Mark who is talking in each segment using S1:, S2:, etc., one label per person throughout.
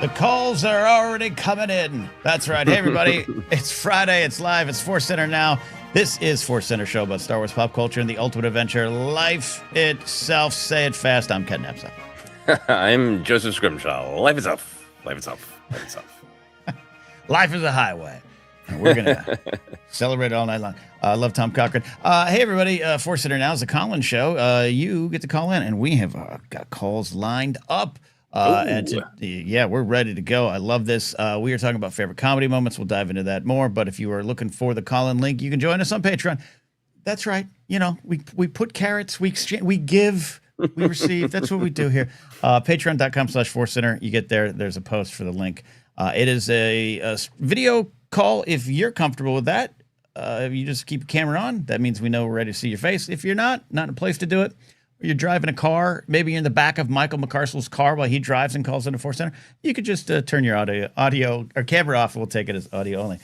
S1: The calls are already coming in. That's right. Hey, everybody. It's Friday. It's live. It's ForceCenter now. This is ForceCenter show about Star Wars pop culture and the ultimate adventure, life itself. Say it fast. I'm Ken Napzok.
S2: I'm Joseph Scrimshaw. Life is tough. Life is tough. Life is tough.
S1: Life is a highway. And we're going to celebrate it all night long. I love Tom Cochran. Hey, everybody. ForceCenter now is a call-in show. You get to call in, and we have got calls lined up. We're ready to go. I love this. We are talking about favorite comedy moments. We'll dive into that more. But if you are looking for the call-in link, you can join us on Patreon. That's right. You know, we put carrots, we exchange, we give, we receive. That's what we do here. Patreon.com/ForceCenter. You get there. There's a post for the link. It is a video call if you're comfortable with that. If you just keep your camera on, that means we know we're ready to see your face. If you're not in a place to do it, you're driving a car, maybe you're in the back of Michael McCarsel's car while he drives and calls into ForceCenter, you could just turn your audio or camera off, and we'll take it as audio only.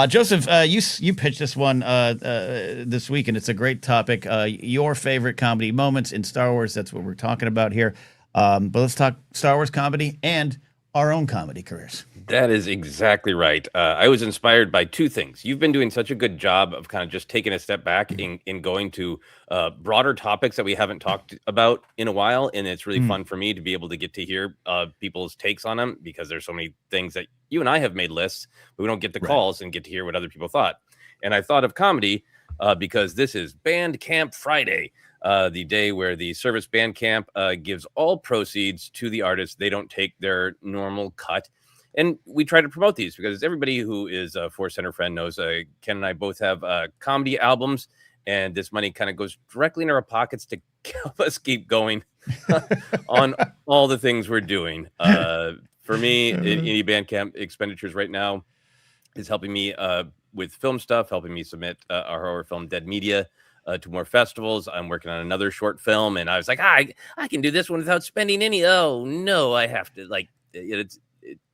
S1: Joseph, you pitched this one this week, and it's a great topic. Your favorite comedy moments in Star Wars. That's what we're talking about here. But let's talk Star Wars comedy and our own comedy careers.
S2: That is exactly right. I was inspired by two things. You've been doing such a good job of kind of just taking a step back in going to broader topics that we haven't talked about in a while. And it's really fun for me to be able to get to hear people's takes on them, because there's so many things that you and I have made lists, but we don't get the calls and get to hear what other people thought. And I thought of comedy because this is Bandcamp Friday. The day where the service Bandcamp gives all proceeds to the artists. They don't take their normal cut. And we try to promote these because everybody who is a ForceCenter friend knows Ken and I both have comedy albums, and this money kind of goes directly into our pockets to help us keep going on all the things we're doing. For me, any Bandcamp expenditures right now is helping me with film stuff, helping me submit our horror film Dead Media to more festivals. I'm working on another short film, and I was like, I can do this one without spending any. Oh no, I have to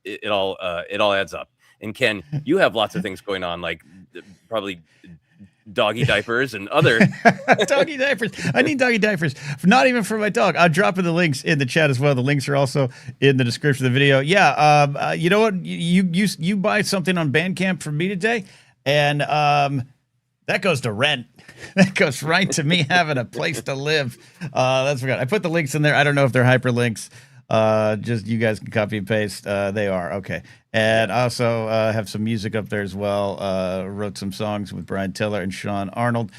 S2: it all adds up. And Ken, you have lots of things going on, like probably doggy diapers and other
S1: doggy diapers. I need doggy diapers, not even for my dog. I'm dropping the links in the chat as well. The links are also in the description of the video. Yeah. You know what? You buy something on Bandcamp for me today, and that goes to rent. That goes right to me having a place to live. That's forgot. I put the links in there. I don't know if they're hyperlinks. Just you guys can copy and paste. They are okay. And I also have some music up there as well. Wrote some songs with Brian Tiller and Sean Arnold.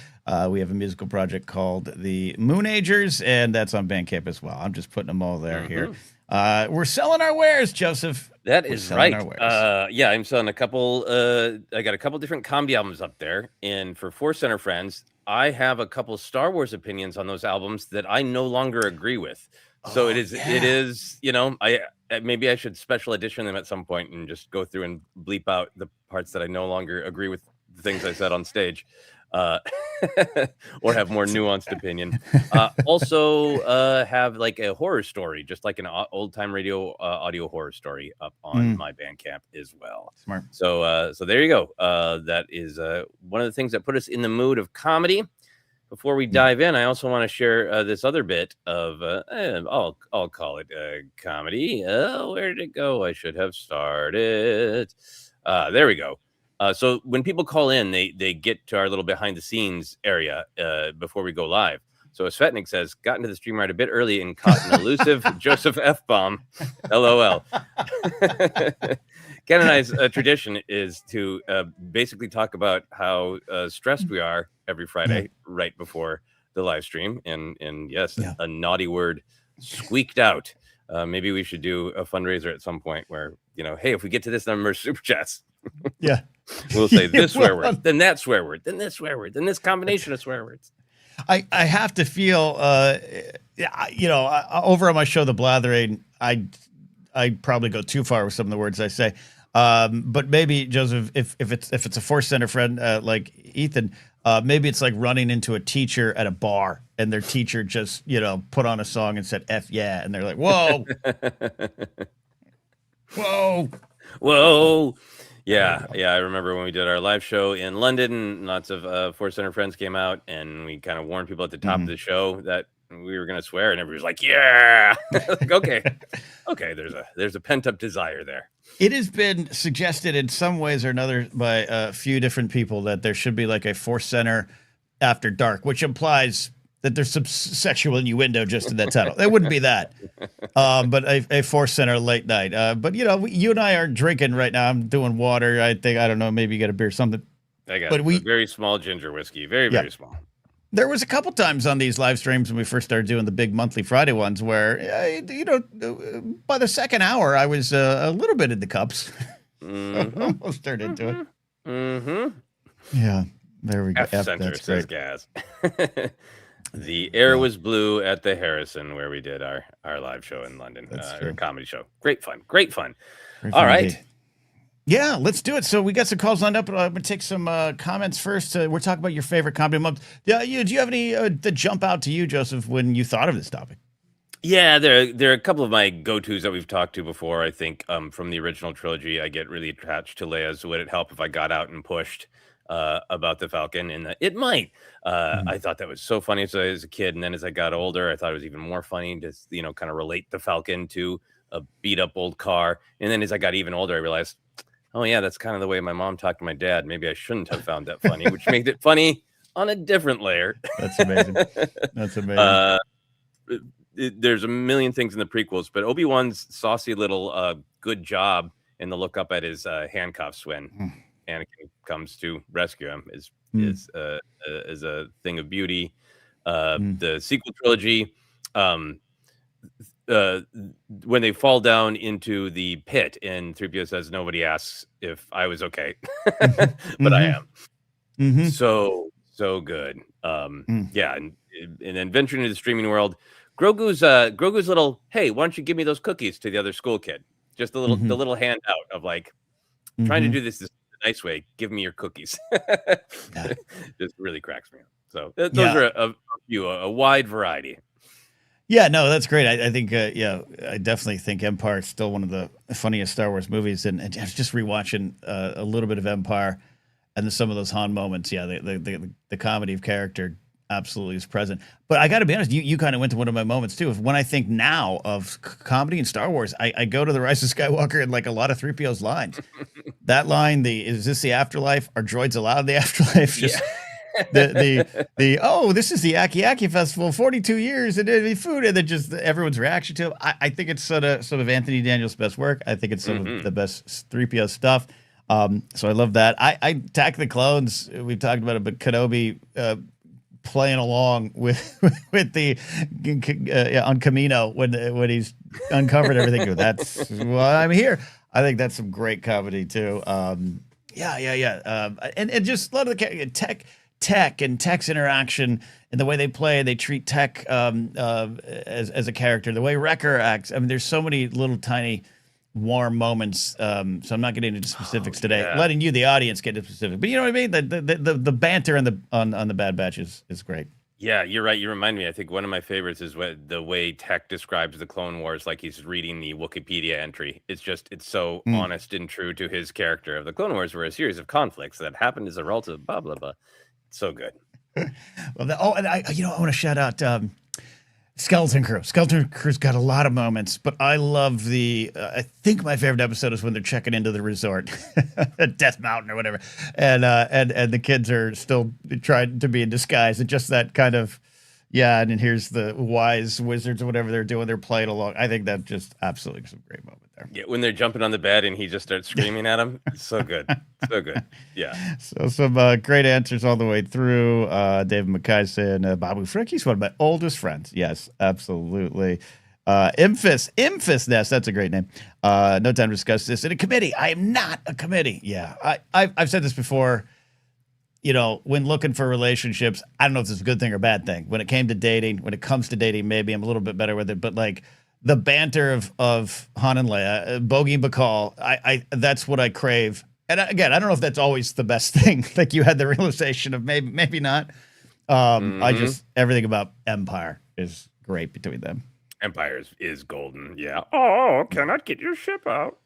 S1: We have a musical project called The Moonagers, and that's on Bandcamp as well. I'm just putting them all there here. We're selling our wares, Joseph.
S2: That is right. Yeah, I'm selling a couple. I got a couple different comedy albums up there, and for ForceCenter Friends, I have a couple Star Wars opinions on those albums that I no longer agree with. So it is, you know, maybe I should special edition them at some point and just go through and bleep out the parts that I no longer agree with the things I said on stage, or have more nuanced opinion. Also have like a horror story, just like an old time radio audio horror story up on my Bandcamp as well.
S1: Smart.
S2: So there you go. That is one of the things that put us in the mood of comedy. Before we dive in, I also want to share this other bit of, I'll call it comedy. Where did it go? I should have started. There we go. So when people call in, they get to our little behind the scenes area before we go live. So Svetnik says, got into the stream right a bit early and caught an elusive Joseph F-bomb. LOL. Ken and I's tradition is to basically talk about how stressed we are every Friday right before the live stream. And yes, a naughty word squeaked out. Maybe we should do a fundraiser at some point where, you know, hey, if we get to this number of super chats, we'll say this swear word, then that swear word, then this swear word, then this combination of swear words.
S1: I have to feel, over on my show, The Blathering, I probably go too far with some of the words I say. But maybe, Joseph, if it's a ForceCenter friend like Ethan, maybe it's like running into a teacher at a bar and their teacher just, you know, put on a song and said F yeah. And they're like, whoa, whoa.
S2: Yeah. I remember when we did our live show in London, lots of ForceCenter friends came out, and we kind of warned people at the top of the show that we were gonna swear, and everybody was like, "Yeah." Like, okay. There's a pent up desire there.
S1: It has been suggested in some ways or another by a few different people that there should be like a ForceCenter After Dark, which implies that there's some sexual innuendo just in that title. It wouldn't be that, but a ForceCenter late night. But you and I are drinking right now. I'm doing water. I don't know. Maybe you got a beer, something.
S2: I got a very small ginger whiskey, very small.
S1: There was a couple times on these live streams when we first started doing the big monthly Friday ones where, by the second hour, I was a little bit in the cups.
S2: Mm-hmm.
S1: Almost turned into it.
S2: Mm-hmm.
S1: Yeah, there we go.
S2: F-Center, says Gaz. The air was blue at the Harrison where we did our live show in London, our comedy show. Great fun. All right.
S1: Indeed. Yeah, let's do it. So we got some calls lined up. I'm going to take some comments first. We're talking about your favorite comedy month. Do you have any that jump out to you, Joseph, when you thought of this topic?
S2: Yeah, there are a couple of my go-tos that we've talked to before. I think from the original trilogy, I get really attached to Leia's "Would it help if I got out and pushed?" About the Falcon, and it might. I thought that was so funny as a kid, and then as I got older, I thought it was even more funny to kind of relate the Falcon to a beat up old car. And then as I got even older, I realized, oh yeah, that's kind of the way my mom talked to my dad. Maybe I shouldn't have found that funny, which made it funny on a different layer.
S1: That's amazing. That's amazing.
S2: There's a million things in the prequels, but Obi-Wan's saucy little good job in the look up at his handcuffs when Anakin comes to rescue him is a thing of beauty. The sequel trilogy, when they fall down into the pit and 3PO says nobody asks if I was okay, but I am. So good. Yeah, and then venturing into the streaming world, Grogu's little, hey, why don't you give me those cookies, to the other school kid? Just the little handout of like trying to do this nice way. Give me your cookies. Just really cracks me up. So those are a wide variety.
S1: Yeah, no, that's great. I think, I definitely think Empire is still one of the funniest Star Wars movies. And I was just rewatching a little bit of Empire and some of those Han moments. Yeah, the comedy of character absolutely is present. But I got to be honest, you kind of went to one of my moments too. When I think now of comedy in Star Wars, I go to the Rise of Skywalker and like a lot of 3PO's lines. That line, is this the afterlife? Are droids allowed the afterlife? Just this is the Aki Aki Festival, 42 years and any food, and then just everyone's reaction to it. I think it's some of Anthony Daniels' best work. I think it's some of the best 3PO stuff. So I love that. I Attack the Clones, we've talked about it, but Kenobi playing along with the on Camino when he's uncovered everything. That's why I'm here. I think that's some great comedy too. And just a lot of the tech and Tech's interaction and the way they play, they treat Tech as a character, the way Wrecker acts. I mean, there's so many little tiny warm moments. So I'm not getting into specifics today, letting you, the audience, get into specifics. But you know what I mean? The banter on the Bad Batch is great.
S2: Yeah, you're right. You remind me. I think one of my favorites is the way Tech describes the Clone Wars, like he's reading the Wikipedia entry. It's so honest and true to his character of the Clone Wars were a series of conflicts that happened as a result of blah blah blah. So good.
S1: Well, and I want to shout out Skeleton Crew. Skeleton Crew's got a lot of moments, but I love I think my favorite episode is when they're checking into the resort, Death Mountain or whatever, and the kids are still trying to be in disguise, and just that kind of, and then here's the wise wizards or whatever they're doing, they're playing along. I think that just absolutely some great moment there.
S2: Yeah, when they're jumping on the bed and he just starts screaming at him, it's so good, so good. Yeah.
S1: So some great answers all the way through. David McKay saying Babu Frick, he's one of my oldest friends. Yes, absolutely. Imphis Nest, that's a great name. No time to discuss this in a committee. I am not a committee. Yeah, I've said this before. When looking for relationships, I don't know if it's a good thing or bad thing. When it comes to dating, maybe I'm a little bit better with it. But like the banter of Han and Leia, Bogey and Bacall, I that's what I crave. And again, I don't know if that's always the best thing. Like you had the realization of maybe not. I just, everything about Empire is great between them.
S2: Empire is golden. Yeah. Oh, cannot get your ship out.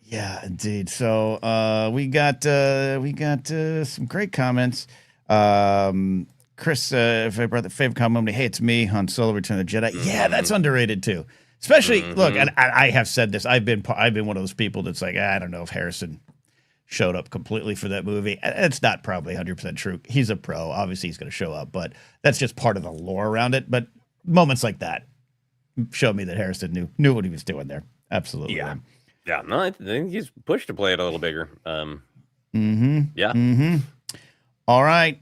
S1: Yeah, indeed. So we got some great comments. Chris, if I brought the favorite comment, hey, it's me, Han Solo, Return of the Jedi. Yeah, that's underrated too. Especially, look, and I have said this. I've been one of those people that's like, I don't know if Harrison showed up completely for that movie. It's not probably 100% true. He's a pro. Obviously, he's going to show up, but that's just part of the lore around it. But moments like that show me that Harrison knew what he was doing there. Absolutely.
S2: Yeah. Yeah. No, I think he's pushed to play it a little bigger. Yeah.
S1: All right.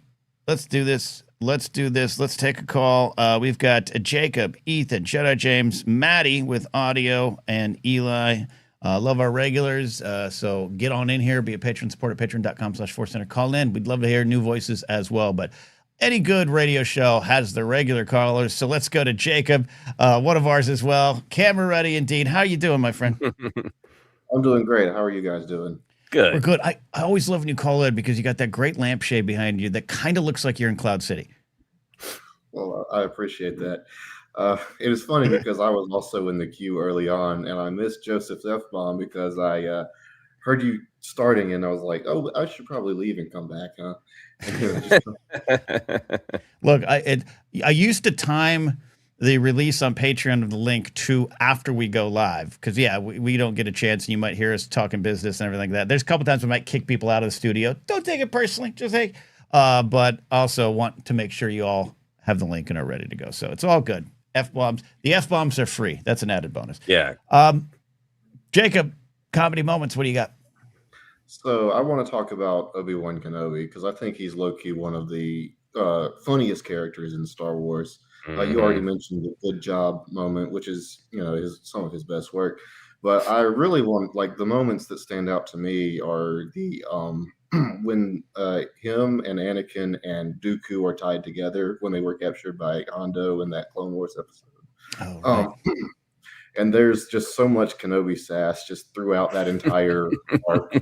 S1: Let's do this. Let's take a call. We've got Jacob, Ethan, Jedi James, Maddie with audio, and Eli. Love our regulars. So get on in here. Be a patron. Support at patreon.com/ForceCenter. Call in. We'd love to hear new voices as well. But any good radio show has the regular callers. So let's go to Jacob, one of ours as well. Camera ready indeed. How you doing, my friend?
S3: I'm doing great. How are you guys doing?
S2: Good.
S1: We're good. I always love when you call in because you got that great lampshade behind you that kind of looks like you're in Cloud City.
S3: Well, I appreciate that. It was funny because I was also in the queue early on, and I missed Joseph's F-bomb because I heard you starting, and I was like, oh, I should probably leave and come back, huh?
S1: Look, I used to time the release on Patreon of the link to after we go live. Because, we don't get a chance, and you might hear us talking business and everything like that. There's a couple times we might kick people out of the studio. Don't take it personally. Just hey. But also want to make sure you all have the link and are ready to go. So it's all good. F-bombs. The F-bombs are free. That's an added bonus.
S2: Yeah.
S1: Jacob, comedy moments. What do you got?
S3: So I want to talk about Obi-Wan Kenobi because I think he's low-key one of the funniest characters in Star Wars. You already mentioned the good job moment, which is, some of his best work. But I really want, the moments that stand out to me are the when him and Anakin and Dooku are tied together when they were captured by Hondo in that Clone Wars episode.
S1: Oh, right.
S3: And there's just so much Kenobi sass just throughout that entire arc.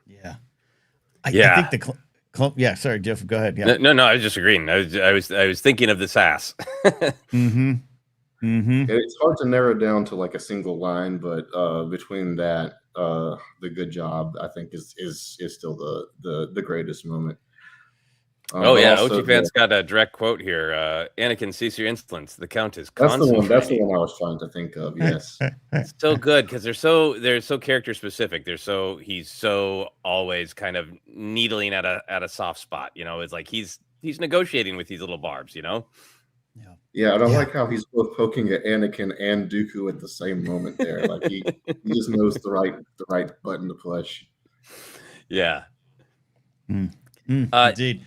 S1: Yeah. I think yeah, sorry, Jeff, go ahead. Yeah.
S2: No, I was just agreeing. I was thinking of the sass.
S3: It's hard to narrow down to a single line, but between that, the good job, I think is still the greatest moment.
S2: OG Fan's got a direct quote here. Anakin, cease your insolence. The Count is concentrating.
S3: That's the one I was trying to think of. Yes,
S2: it's so good because they're so character specific. He's so always kind of needling at a soft spot. It's like he's negotiating with these little barbs.
S3: Yeah, and I like how he's both poking at Anakin and Dooku at the same moment there. He just knows the right button to push.
S2: Yeah.
S1: Indeed.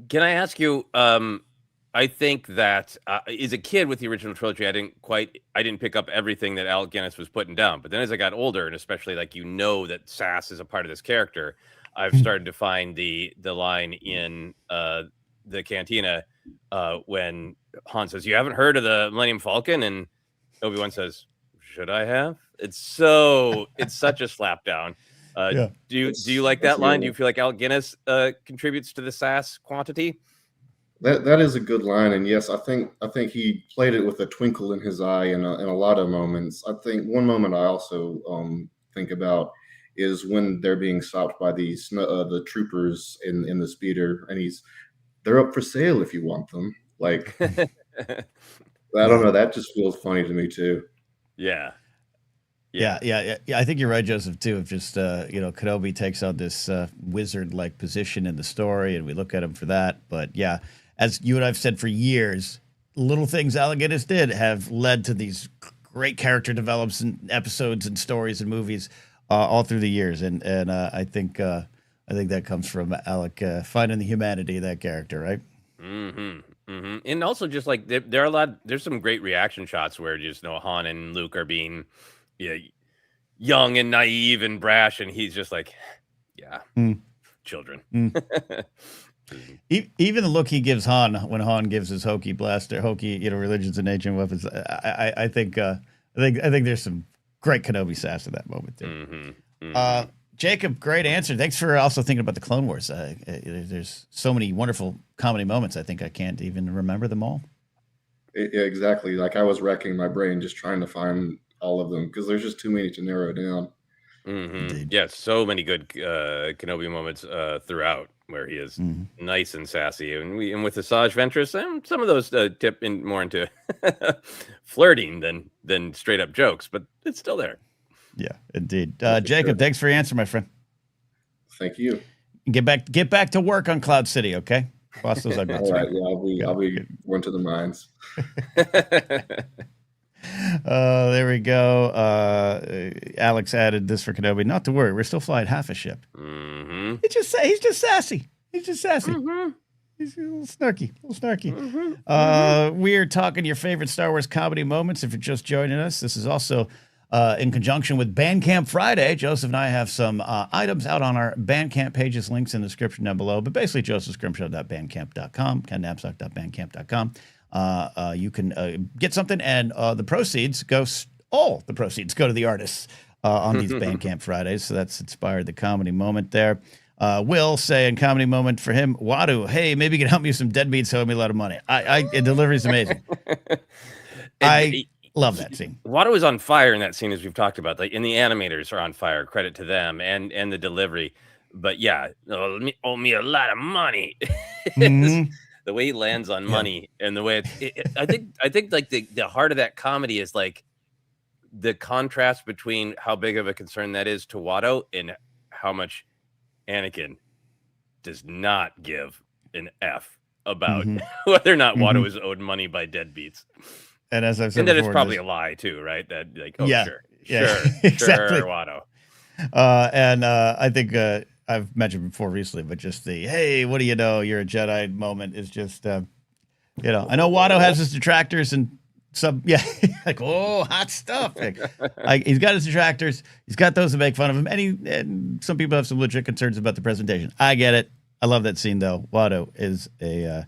S2: Can I ask you? I think that as a kid with the original trilogy, I didn't pick up everything that Alec Guinness was putting down. But then as I got older, and especially that sass is a part of this character, I've started to find the line in the cantina when Han says, "You haven't heard of the Millennium Falcon?" and Obi-Wan says, "Should I have?" It's such a slapdown. Do you like that line? Do you feel like Alec Guinness contributes to the sass quantity?
S3: That is a good line, and yes, I think he played it with a twinkle in his eye in a lot of moments. I think one moment I also think about is when they're being stopped by the troopers in the speeder, and they're up for sale if you want them. I don't know. That just feels funny to me too.
S1: Yeah. I think you're right, Joseph, too. Of just, Kenobi takes on this wizard-like position in the story, and we look at him for that. But yeah, as you and I've said for years, little things Alec Guinness did have led to these great character develops and episodes and stories and movies all through the years. And I think that comes from Alec finding the humanity of that character, right?
S2: And also just there's some great reaction shots where just Han and Luke are being young and naive and brash, and he's just like, children.
S1: Even the look he gives Han when Han gives his hokey blaster, religions and ancient weapons. I think there's some great Kenobi sass in that moment too. Jacob, great answer. Thanks for also thinking about the Clone Wars. There's so many wonderful comedy moments. I think I can't even remember them all.
S3: Yeah, exactly. I was racking my brain just trying to find all of them because there's just too many to narrow down.
S2: Yeah, so many good Kenobi moments throughout. where he is nice and sassy, and with Asajj Ventress, some of those tip in more into flirting than straight up jokes, but it's still there.
S1: Yeah, indeed. Jacob, thanks for your answer, my friend.
S3: Thank you.
S1: Get back to work on Cloud City, okay? Boss those eyebrows.
S3: All right, yeah, I'll be going to the mines.
S1: There we go. Alex added this for Kenobi. Not to worry, we're still flying half a ship.
S2: Mm-hmm.
S1: He's just sassy. He's just sassy. Mm-hmm. He's a little snarky. Mm-hmm. We're talking your favorite Star Wars comedy moments. If you're just joining us, this is also in conjunction with Bandcamp Friday. Joseph and I have some items out on our Bandcamp pages, links in the description down below. But basically, josephscrimshaw.bandcamp.com, kennapsok.bandcamp.com. You can get something, and all the proceeds go to the artists on these Bandcamp Fridays. So that's inspired the comedy moment there. Will saying comedy moment for him. Wadu, hey, maybe you can help me with some deadbeats, so owe me a lot of money. Delivery is amazing. I love that scene.
S2: Wadu is on fire in that scene, as we've talked about. Like, and the animators are on fire. Credit to them and the delivery. But yeah, owe me a lot of money.
S1: Mm-hmm.
S2: The way he lands on money and the way I think like the heart of that comedy is like the contrast between how big of a concern that is to Watto and how much Anakin does not give an F about whether or not Watto is owed money by deadbeats.
S1: And as I've said,
S2: and that it's probably a lie too, right? That like, sure,
S1: exactly.
S2: Sure, Watto.
S1: And I think I've mentioned before recently, but just the, hey, what do you know? You're a Jedi moment is just, I know Watto has his detractors and like, oh, hot stuff. Like, he's got his detractors. He's got those that make fun of him. And some people have some legit concerns about the presentation. I get it. I love that scene, though. Watto is a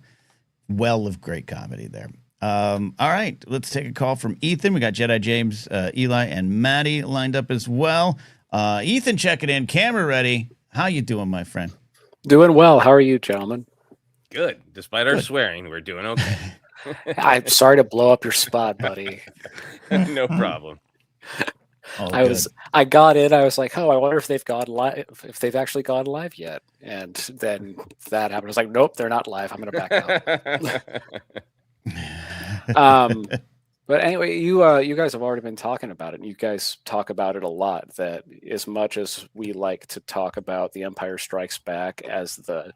S1: well of great comedy there. All right, let's take a call from Ethan. We got Jedi James, Eli, and Maddie lined up as well. Ethan checking in. Camera ready. How you doing, my friend?
S4: Doing well. How are you, gentlemen?
S2: Good. Despite our swearing, we're doing okay.
S4: I'm sorry to blow up your spot, buddy.
S2: No problem.
S4: I got in. I was like, oh, I wonder if they've gone live, if they've actually gone live yet. And then that happened. I was like, nope, they're not live. I'm going to back out. But anyway, you guys have already been talking about it, and you guys talk about it a lot, that as much as we like to talk about The Empire Strikes Back as the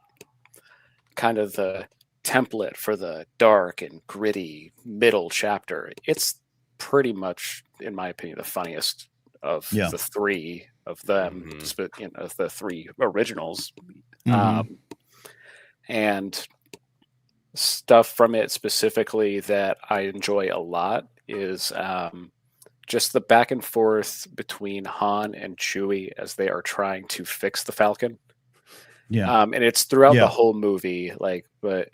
S4: kind of the template for the dark and gritty middle chapter, it's pretty much, in my opinion, the funniest of the three of them, of the three originals. And stuff from it specifically that I enjoy a lot is just the back and forth between Han and Chewie as they are trying to fix the Falcon. And it's throughout the whole movie, but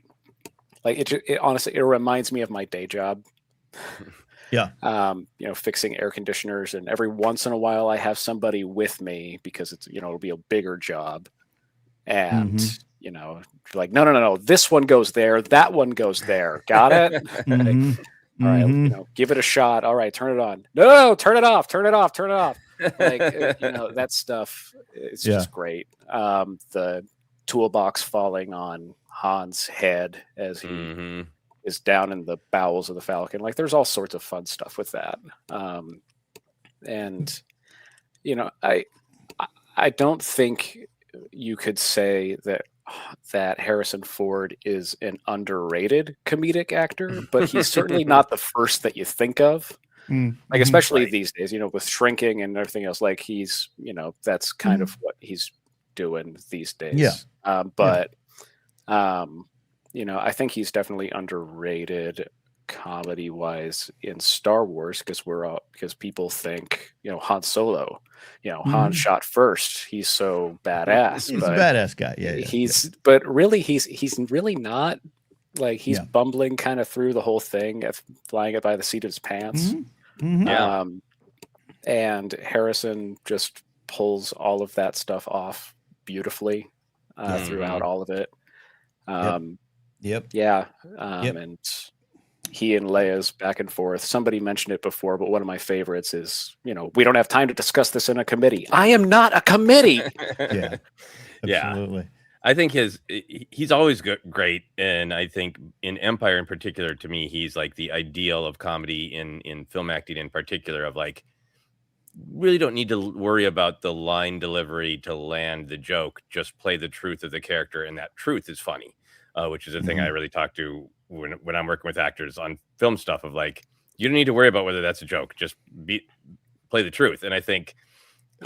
S4: it honestly, it reminds me of my day job. Fixing air conditioners, and every once in a while I have somebody with me because it's, it'll be a bigger job. And like, no, this one goes there, that one goes there. Got it? All right, give it a shot. All right, turn it on. No, turn it off. Like, that stuff, it's just great. The toolbox falling on Han's head as he is down in the bowels of the Falcon. Like, there's all sorts of fun stuff with that. And I don't think you could say that Harrison Ford is an underrated comedic actor, but he's certainly not the first that you think of. Like, especially these days, with shrinking and everything else, like he's, that's kind of what he's doing these days. I think he's definitely underrated comedy wise in Star Wars because people think, Han Solo, Han shot first. He's so badass.
S1: He's a badass guy.
S4: But really, he's really not. Like, he's bumbling kind of through the whole thing, flying it by the seat of his pants. And Harrison just pulls all of that stuff off beautifully throughout all of it. And he and Leia's back and forth. Somebody mentioned it before, but one of my favorites is, we don't have time to discuss this in a committee. I am not a committee.
S1: Absolutely.
S2: I think he's always great, and I think in Empire in particular, to me, he's like the ideal of comedy in film acting in particular. Of like, really don't need to worry about the line delivery to land the joke. Just play the truth of the character, and that truth is funny, which is a thing I really talk to when I'm working with actors on film stuff. Of like, you don't need to worry about whether that's a joke. Just play the truth, and I think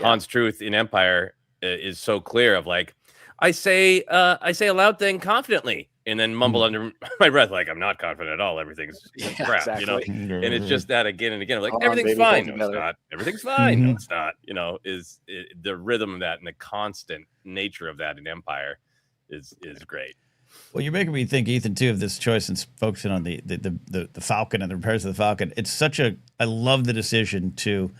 S2: Han's truth in Empire is so clear. Of like, I say a loud thing confidently and then mumble under my breath like I'm not confident at all. Everything's crap,
S4: exactly.
S2: And it's just that again and again. I'm like,
S4: Everything's
S2: fine. No, it's not. Everything's fine. No, it's not. The rhythm of that and the constant nature of that in Empire is great.
S1: Well, you're making me think, Ethan, too, of this choice and focusing on the Falcon and the repairs of the Falcon. It's I love the decision to,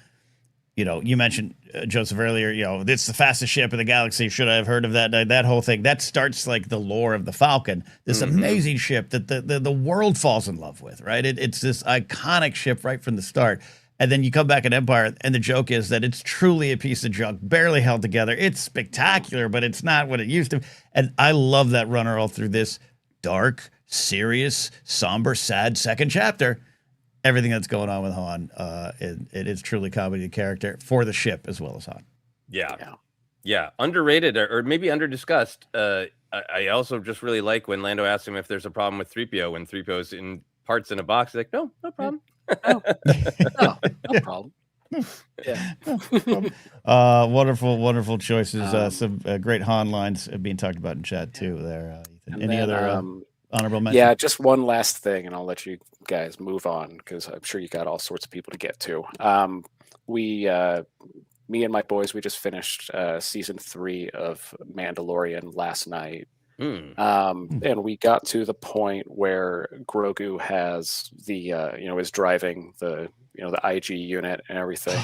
S1: you mentioned, Joseph, earlier, it's the fastest ship in the galaxy. Should I have heard of that? That whole thing. That starts like the lore of the Falcon, this amazing ship that the world falls in love with, right? It's this iconic ship right from the start. And then you come back at Empire, and the joke is that it's truly a piece of junk, barely held together. It's spectacular, but it's not what it used to. And I love that runner all through this dark, serious, somber, sad second chapter. Everything that's going on with Han, it is truly comedy character for the ship as well as Han.
S2: Yeah. Underrated or maybe under-discussed. I also just really like when Lando asks him if there's a problem with 3PO when 3PO's in parts in a box. He's like, no problem.
S4: No problem. Yeah.
S1: Wonderful choices. Some great Han lines being talked about in chat too. There, Ethan. Any other honorable mention?
S4: Yeah, just one last thing, and I'll let you guys move on because I'm sure you got all sorts of people to get to. Me and my boys, we just finished season 3 of Mandalorian last night. And we got to the point where Grogu has the is driving the the IG unit and everything.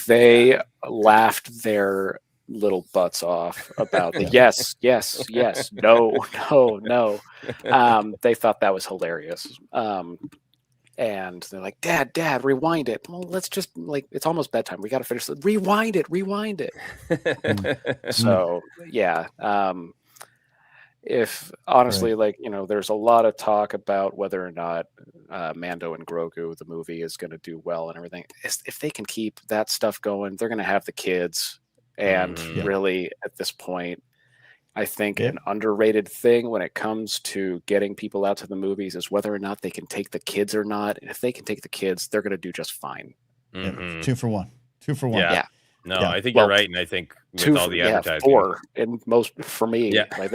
S4: They laughed their little butts off about the yes, no. They thought that was hilarious. And they're like, Dad, rewind it. Well, let's just it's almost bedtime. We got to finish it. Rewind it. So yeah. If honestly, there's a lot of talk about whether or not Mando and Grogu, the movie, is going to do well and everything. If they can keep that stuff going, they're going to have the kids. And really, at this point, I think an underrated thing when it comes to getting people out to the movies is whether or not they can take the kids or not. And if they can take the kids, they're going to do just fine.
S1: 2 for 1.
S4: Yeah.
S2: No, I think you're right, and I think with all the advertising,
S4: 4 in most for me.
S1: Yeah.
S4: 4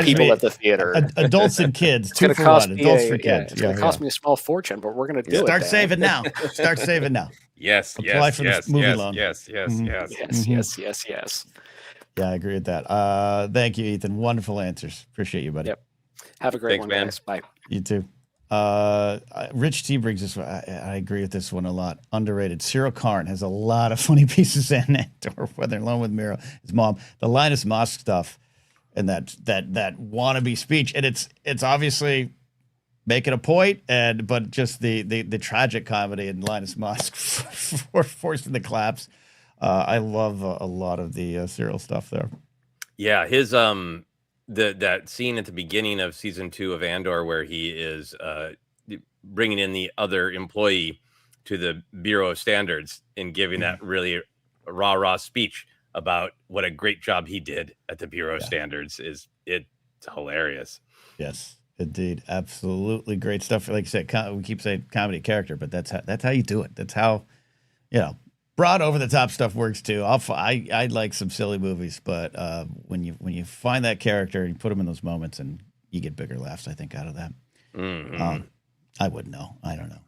S4: people at the theater.
S1: Adults and kids. 2 for 1. Adults for kids.
S4: It's going to cost me a small fortune, but we're going to do it.
S1: Start saving now.
S2: Yes.
S1: Apply for the movie loan.
S2: Yes.
S1: Yeah, I agree with that. Thank you, Ethan. Wonderful answers. Appreciate you, buddy.
S4: Yep. Have a great one,
S2: man.
S4: guys. Bye.
S1: You too. Rich T brings this. I agree with this one a lot. Underrated. Cyril Karn has a lot of funny pieces in it. Or whether alone with Mira, his mom, the Linus Mosk stuff, and that wannabe speech, and it's obviously making a point, but just the tragic comedy in Linus Mosk for forcing the claps. I love a lot of the Cyril stuff there.
S2: Yeah, his that scene at the beginning of season 2 of Andor where he is bringing in the other employee to the Bureau of Standards and giving that really rah speech about what a great job he did at the Bureau of Standards it's hilarious.
S1: Yes, indeed. Absolutely great stuff. Like I said, we keep saying comedy character, but that's how you do it. That's how, broad over the top stuff works too. I like some silly movies, but when you find that character and you put them in those moments, and you get bigger laughs, I think, out of that. I wouldn't know. I don't know.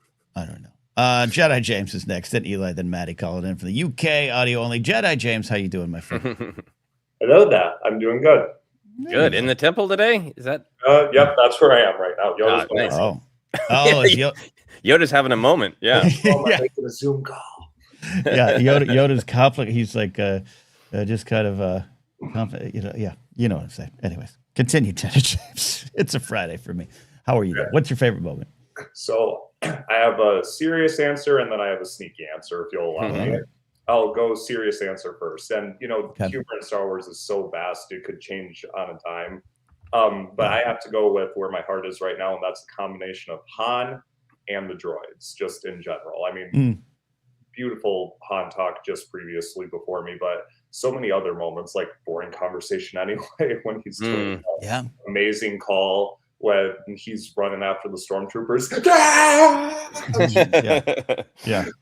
S1: Jedi James is next. Then Eli. Then Maddie calling in from the UK, audio only. Jedi James, how you doing, my friend?
S5: Hello there. I'm doing good.
S2: Good. In the temple today? Is that?
S5: Yep, that's where I am right now. Yoda's
S2: nice. Yoda's having a moment. Yeah.
S5: Making a Zoom call.
S1: Yeah, Yoda's conflict. He's like just kind of you know what I'm saying. Anyways, continue, Jedi James. It's a Friday for me. How are you? Okay. What's your favorite moment?
S5: So I have a serious answer, and then I have a sneaky answer, if you'll allow me. I'll go serious answer first. And,
S1: Okay.
S5: humor in Star Wars is so vast, it could change on a dime. But I have to go with where my heart is right now, and that's a combination of Han and the droids, just in general. I mean, beautiful Han talk just previously before me, but so many other moments, like boring conversation anyway, when he's doing an amazing call when he's running after the stormtroopers.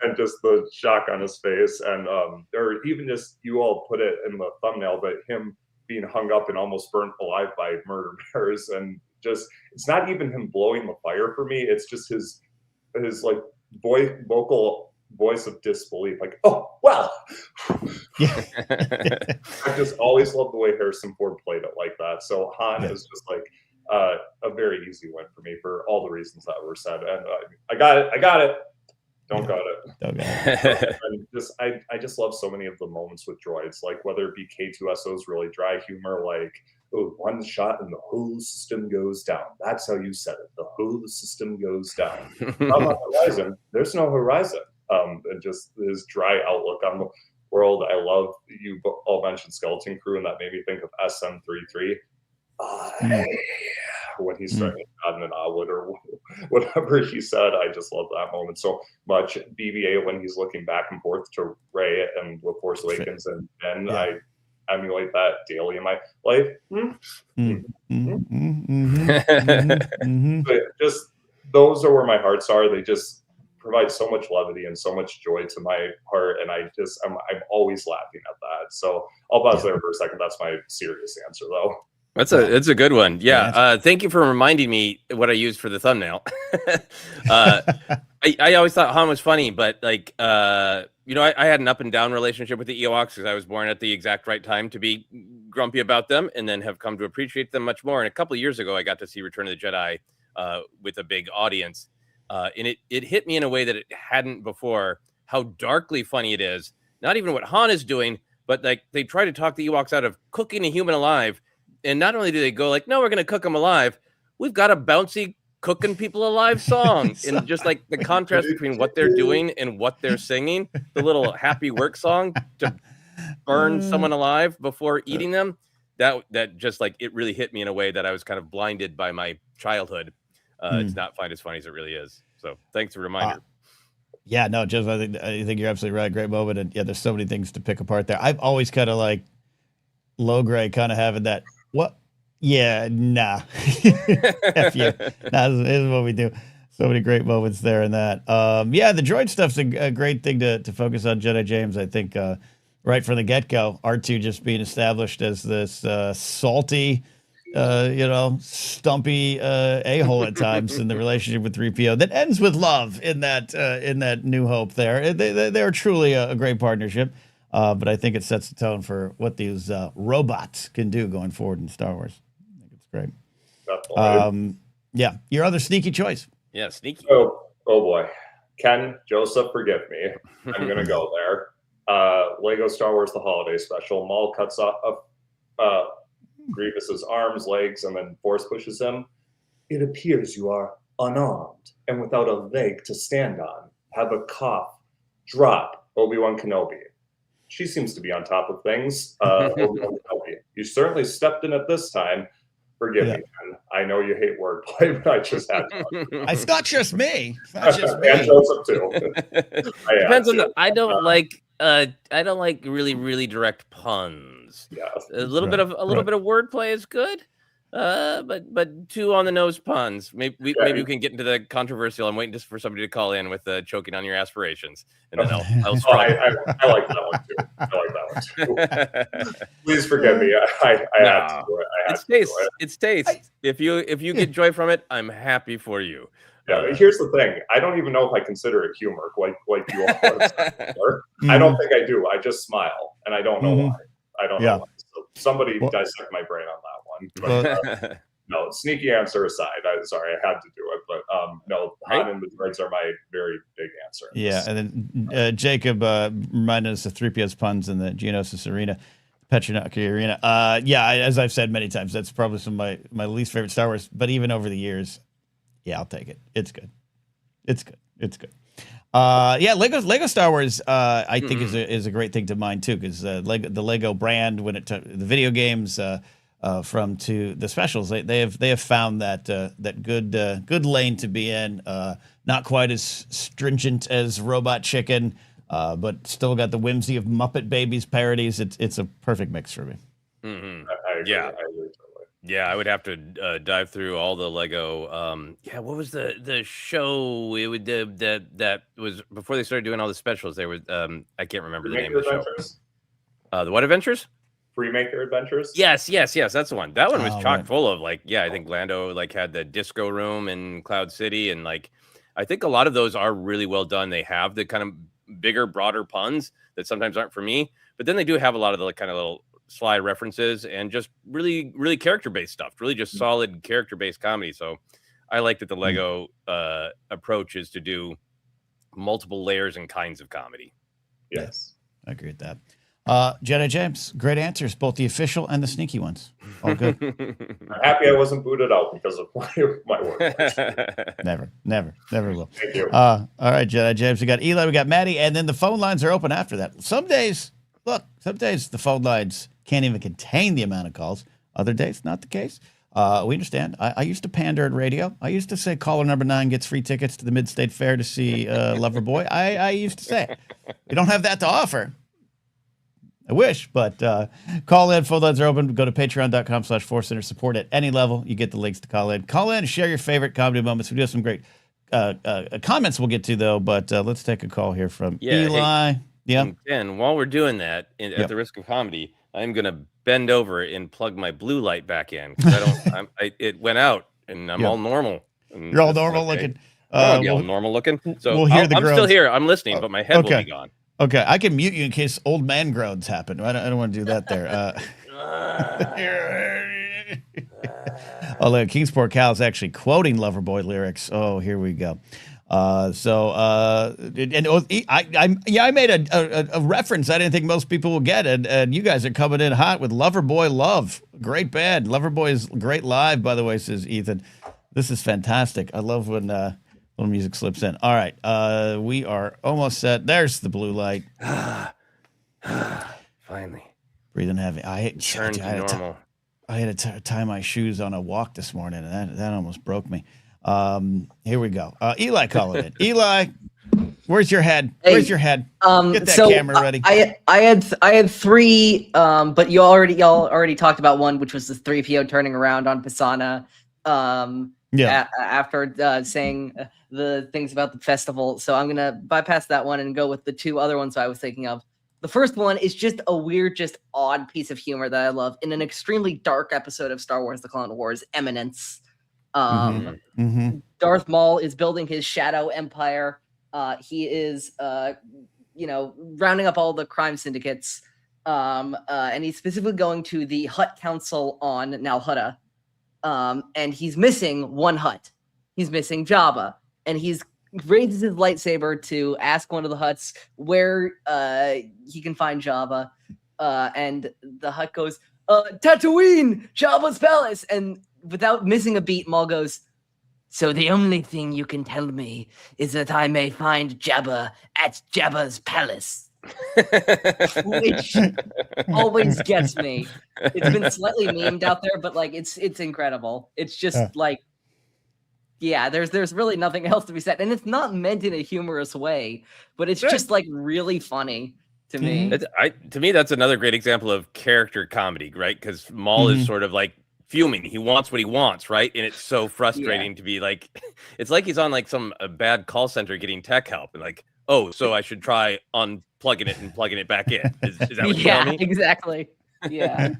S5: And just the shock on his face, and or even just, you all put it in the thumbnail, but him being hung up and almost burnt alive by murder bears, and just, it's not even him blowing the fire for me, it's just his like vocal voice of disbelief, like, oh well. I just always love the way Harrison Ford played it like that. So Han is just like a very easy win for me for all the reasons that were said. And I got it. Don't got it. And I just love so many of the moments with droids, like whether it be K2SO's really dry humor, like, oh, one shot and the whole system goes down. That's how you said it. The whole system goes down. On the horizon, there's no horizon. And just his dry outlook on the world. I love, you all mentioned Skeleton Crew, and that made me think of SM33. When he's starting on an Awwood or whatever he said, I just love that moment so much. BB-8 when he's looking back and forth to Rey and with Force Awakens, and then I emulate that daily in my life. But just, those are where my hearts are. They just provide so much levity and so much joy to my heart, and I'm always laughing at that. So I'll pause there for a second. That's my serious answer, though.
S2: That's a good one. Yeah. Thank you for reminding me what I used for the thumbnail. I always thought Han was funny, but like, I had an up and down relationship with the Ewoks because I was born at the exact right time to be grumpy about them, and then have come to appreciate them much more. And a couple of years ago, I got to see Return of the Jedi with a big audience. And it hit me in a way that it hadn't before, how darkly funny it is. Not even what Han is doing, but like they try to talk the Ewoks out of cooking a human alive. And not only do they go like, no, we're going to cook them alive, we've got a bouncy cooking people alive song. And just like the contrast between what they're doing and what they're singing, the little happy work song to burn someone alive before eating them, that just like, it really hit me in a way that I was kind of blinded by my childhood. It's not quite as funny as it really is. So thanks for the reminder.
S1: Yeah, no, Jeff, I think you're absolutely right. Great moment. And yeah, there's so many things to pick apart there. I've always kind of like low grade kind of having that, what? Yeah, nah. F you. Nah, this is what we do. So many great moments there in that. Yeah, the droid stuff's a great thing to focus on, Jedi James. I think right from the get-go, R2 just being established as this salty, stumpy a-hole at times in the relationship with 3PO that ends with love in that New Hope there. They're truly a great partnership, but I think it sets the tone for what these robots can do going forward in Star Wars. I think it's great. Yeah, your other sneaky choice.
S2: Yeah, sneaky.
S5: Oh boy. Ken, Joseph, forgive me. I'm going to go there. Lego Star Wars The Holiday Special. Maul cuts off Grievous's arms, legs, and then Force pushes him. It appears you are unarmed and without a leg to stand on. Have a cough. Drop Obi-Wan Kenobi. She seems to be on top of things. Obi-Wan Kenobi. You certainly stepped in at this time. Forgive me, Ken. I know you hate wordplay, but I just had to.
S1: It's not just me. It's not just me.
S5: And Joseph too.
S2: Depends on I don't like really, really direct puns.
S5: Yeah.
S2: A little bit of wordplay is good. But too on the nose puns. Maybe we can get into the controversial. I'm waiting just for somebody to call in with choking on your aspirations, and then I'll struggle.
S5: I like that one too. Please forgive me. I had to do it.
S2: It's taste. If you get joy from it, I'm happy for you.
S5: Yeah, here's the thing. I don't even know if I consider it humor, like you all. I don't think I do. I just smile, and I don't know why. I don't know why. So somebody dissect my brain on that one. But, no, sneaky answer aside. I had to do it. But no, Han and the droids are my very big answer.
S1: Yeah, and then Jacob reminded us of 3PO's puns in the Geonosis Arena, Petronaki Arena. As I've said many times, that's probably some of my least favorite Star Wars. But even over the years, yeah, I'll take it. It's good. It's good. Lego Star Wars, I think is a great thing to mind too, because the Lego brand, when it the video games from to the specials, they have found that good lane to be in. Not quite as stringent as Robot Chicken, but still got the whimsy of Muppet Babies parodies. It's a perfect mix for me.
S2: Mm-hmm.
S5: I agree.
S2: Yeah.
S5: I agree totally.
S2: Yeah, I would have to dive through all the Lego. What was the show? It would that was before they started doing all the specials. They were I can't remember the name of the show. The what adventures?
S5: Freemaker Adventures.
S2: Yes, that's the one. That one was chock
S1: right.
S2: full of I think Lando had the disco room in Cloud City, and I think a lot of those are really well done. They have the kind of bigger, broader puns that sometimes aren't for me, but then they do have a lot of the kind of little sly references and just really, really character-based stuff. Really, just solid character-based comedy. So I like that the Lego approach is to do multiple layers and kinds of comedy.
S5: Yes,
S1: I agree with that. Jedi James, great answers, both the official and the sneaky ones. All good.
S5: I'm happy I wasn't booted out because of my work.
S1: Never will.
S5: Thank you.
S1: All right, Jedi James, we got Eli, we got Maddie, and then the phone lines are open after that. Some days the phone lines can't even contain the amount of calls. Other days, not the case. We understand. I used to pander at radio. I used to say caller number 9 gets free tickets to the Mid-State Fair to see Loverboy. I used to say. We don't have that to offer. I wish, but call in. Phone lines are open. Go to patreon.com/ForceCenter. Support at any level. You get the links to call in. Call in and share your favorite comedy moments. We do have some great comments we'll get to, though, but let's take a call here from Eli.
S2: Hey, and while we're doing that, at the risk of comedy, I'm going to bend over and plug my blue light back in, because it went out, and I'm all normal.
S1: You're all normal looking.
S2: All normal looking. So
S1: we'll hear the
S2: I'm
S1: groans.
S2: still here. I'm listening, but my head will be gone.
S1: Okay, I can mute you in case old man groans happen. I don't want to do that there. Look, Kingsport Cal is actually quoting Loverboy lyrics. Oh, here we go. I made a reference I didn't think most people would get, and you guys are coming in hot with Loverboy Love. Great band. Loverboy is great live, by the way, says Ethan. This is fantastic. I love when little music slips in. All right, we are almost set. There's the blue light.
S2: Finally.
S1: Breathing heavy. I had to tie my shoes on a walk this morning, and that almost broke me. Here we go. Eli calling it. Eli, where's your head? Where's your head? Get that camera ready.
S6: I had 3, but y'all already talked about one, which was the 3PO turning around on Pisana. After saying the things about the festival. So I'm going to bypass that one and go with the 2 other ones I was thinking of. The first one is just a weird, just odd piece of humor that I love in an extremely dark episode of Star Wars: The Clone Wars, Eminence. Darth Maul is building his shadow empire. He is, rounding up all the crime syndicates. And he's specifically going to the Hutt Council on Nalhutta. And he's missing one Hutt. He's missing Jabba, and he's raises his lightsaber to ask one of the Hutts where he can find Jabba. And the Hutt goes, Tatooine, Jabba's palace. And without missing a beat, Maul goes, so the only thing you can tell me is that I may find Jabba at Jabba's palace. Which always gets me. It's been slightly memed out there, but it's incredible. It's just there's really nothing else to be said, and it's not meant in a humorous way, but it's just really funny to me.
S2: To me, that's another great example of character comedy, right? Because Maul is sort of fuming. He wants what he wants, right? And it's so frustrating to be it's like he's on some bad call center getting tech help, and oh, so I should try unplugging it and plugging it back in. Is that what you're telling me?
S6: Exactly. Yeah.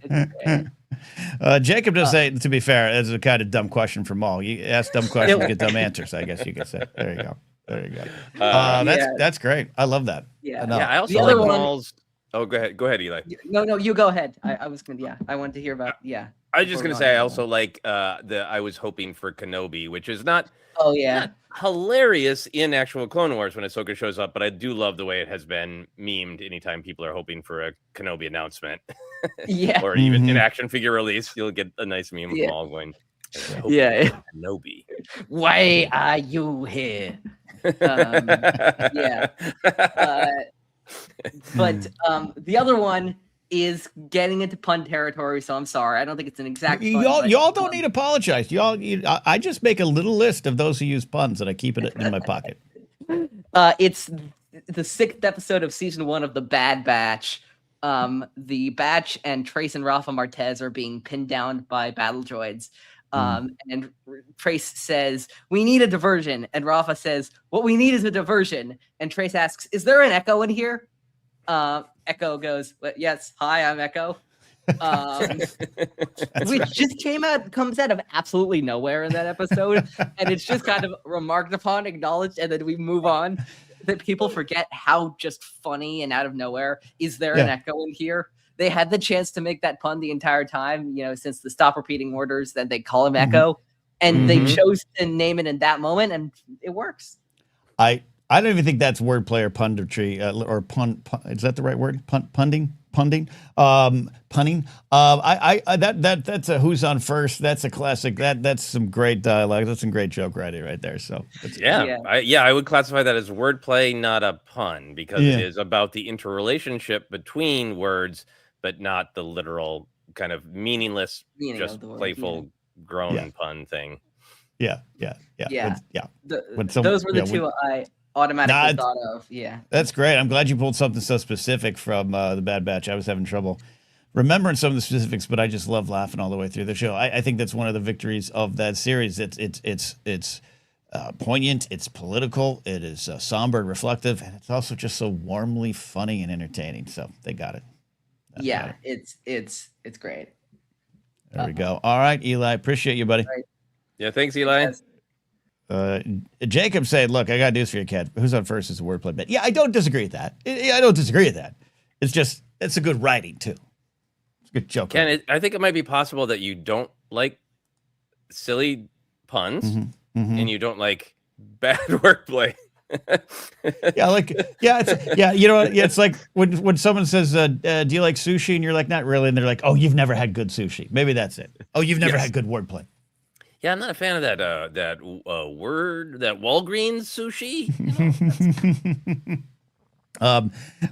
S1: Jacob does say, to be fair, it's a kind of dumb question for Maul. You ask dumb questions, get dumb answers, I guess you could say. There you go. That's great. I love that.
S6: Yeah.
S2: I also like Maul's. Oh, go ahead, Eli.
S6: No, you go ahead. I was going to, I wanted to hear about,
S2: I was just going to say, I also like I was hoping for Kenobi, which is not.
S6: Oh, yeah.
S2: Not hilarious in actual Clone Wars when Ahsoka shows up, but I do love the way it has been memed anytime people are hoping for a Kenobi announcement. Or even an action figure release, you'll get a nice meme of Maul going, Kenobi.
S6: Why are you here? Yeah. But the other one is getting into pun territory, so I'm sorry. I don't think it's an exact pun.
S1: Y'all don't need to apologize. I just make a little list of those who use puns, and I keep it in my pocket.
S6: It's the 6th episode of season 1 of The Bad Batch. The Batch and Trace and Rafa Martez are being pinned down by battle droids. And Trace says, "We need a diversion." And Rafa says, "What we need is a diversion." And Trace asks, "Is there an Echo in here?" Echo goes, "Yes, hi, I'm Echo." Which just comes out of absolutely nowhere in that episode. And it's just kind of remarked upon, acknowledged, and then we move on. That people forget how just funny and out of nowhere, is there an Echo in here? They had the chance to make that pun the entire time, since the stop repeating orders, that they call him Echo. And they chose to name it in that moment, and it works.
S1: I don't even think that's wordplay or punditry or pun. Is that the right word? Punning. That's a Who's on First. That's a classic. That's some great dialogue. That's some great joke writing right there. So
S2: I would classify that as wordplay, not a pun, because it is about the interrelationship between words, but not the literal kind of meaningless, just playful groan pun thing.
S1: Yeah.
S6: Those were the two I automatically thought of. Yeah,
S1: that's great. I'm glad you pulled something so specific from the Bad Batch. I was having trouble remembering some of the specifics, but I just love laughing all the way through the show. I think that's one of the victories of that series. It's poignant, it's political, it is somber and reflective, and it's also just so warmly funny and entertaining. So they got it.
S6: It's great.
S1: There we go. All right, Eli, appreciate you, buddy.
S6: Right.
S2: Yeah, thanks, Eli.
S1: Jacob said, "Look, I got news for you, kid. Who's on first is a wordplay bit." Yeah, I don't disagree with that. I don't disagree with that. It's just it's a good writing too. It's a good joke.
S2: Ken, I think it might be possible that you don't like silly puns and you don't like bad wordplay.
S1: It's like when someone says, "Do you like sushi?" and you're like, "Not really," and they're like, "Oh, you've never had good sushi." Maybe that's it. Oh, you've never had good wordplay.
S2: Yeah, I'm not a fan of that word, that Walgreens sushi.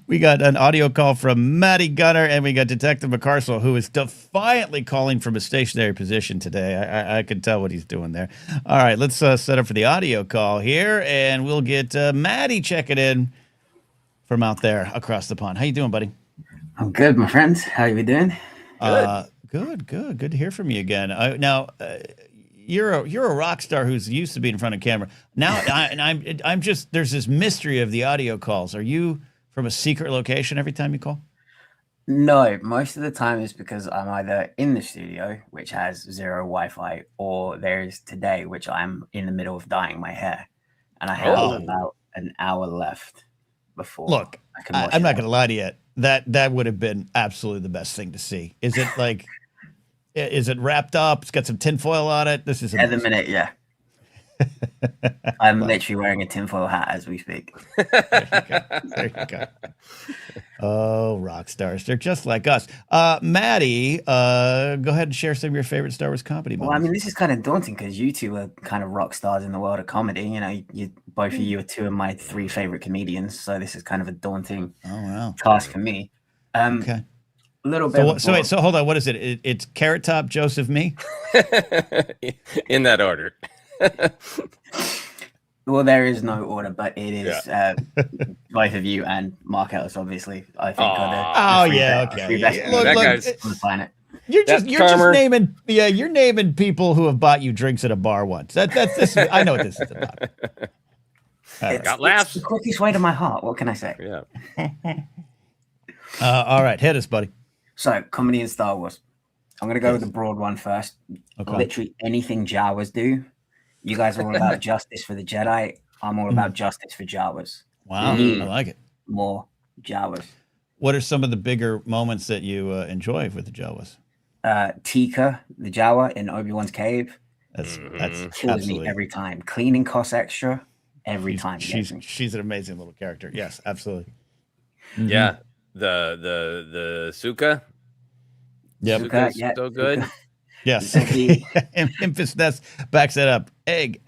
S1: We got an audio call from Matty Gunner, and we got Detective McCarswell, who is defiantly calling from a stationary position today. I can tell what he's doing there. All right, let's set up for the audio call here, and we'll get Matty checking in from out there across the pond. How you doing, buddy?
S7: I'm good, my friends. How you doing?
S1: Good to hear from you again. Now. You're a rock star who's used to being in front of camera. Now I'm just there's this mystery of the audio calls. Are you from a secret location every time you call?
S7: No, most of the time it's because I'm either in the studio, which has zero Wi-Fi, or there is today, which I'm in the middle of dyeing my hair, and I have about an hour left before.
S1: Look, I'm not going to lie to you. That would have been absolutely the best thing to see. Is it like? Is it wrapped up? It's got some tinfoil on it. This is
S7: at the minute, yeah. I'm literally wearing a tinfoil hat as we speak.
S1: There you go. Oh, rock stars. They're just like us. Maddie, go ahead and share some of your favorite Star Wars comedy moments.
S7: Well, I mean, this is kind of daunting because you two are kind of rock stars in the world of comedy. You know, both of you are two of my 3 favorite comedians. So this is kind of a daunting task for me.
S1: Okay.
S7: A little bit.
S1: So hold on. What is it? It's Carrot Top, Joseph, me?
S2: In that order.
S7: Well, there is no order, but it is both of you and Mark Ellis, obviously. I think are the three best
S1: Look,
S7: on the planet.
S1: You're just naming you're naming people who have bought you drinks at a bar once. That's this. I know what this is about.
S2: Got laughs.
S7: It's the quickest way to my heart. What can I say?
S2: Yeah.
S1: All right, hit us, buddy.
S7: So, comedy in Star Wars. I'm going to go with the broad one first. Okay. Literally anything Jawas do. You guys are all about justice for the Jedi. I'm all about justice for Jawas.
S1: Wow, I like it.
S7: More Jawas.
S1: What are some of the bigger moments that you enjoy with the Jawas?
S7: Tika, the Jawa in Obi-Wan's cave.
S1: That's
S7: kills me every time. Cleaning costs extra every time.
S1: She's an amazing little character. Yes, absolutely.
S2: Mm-hmm. Yeah. The Suka.
S1: Yep.
S2: Suka's so good.
S1: Yes. Memphis Nest backs that up. Egg.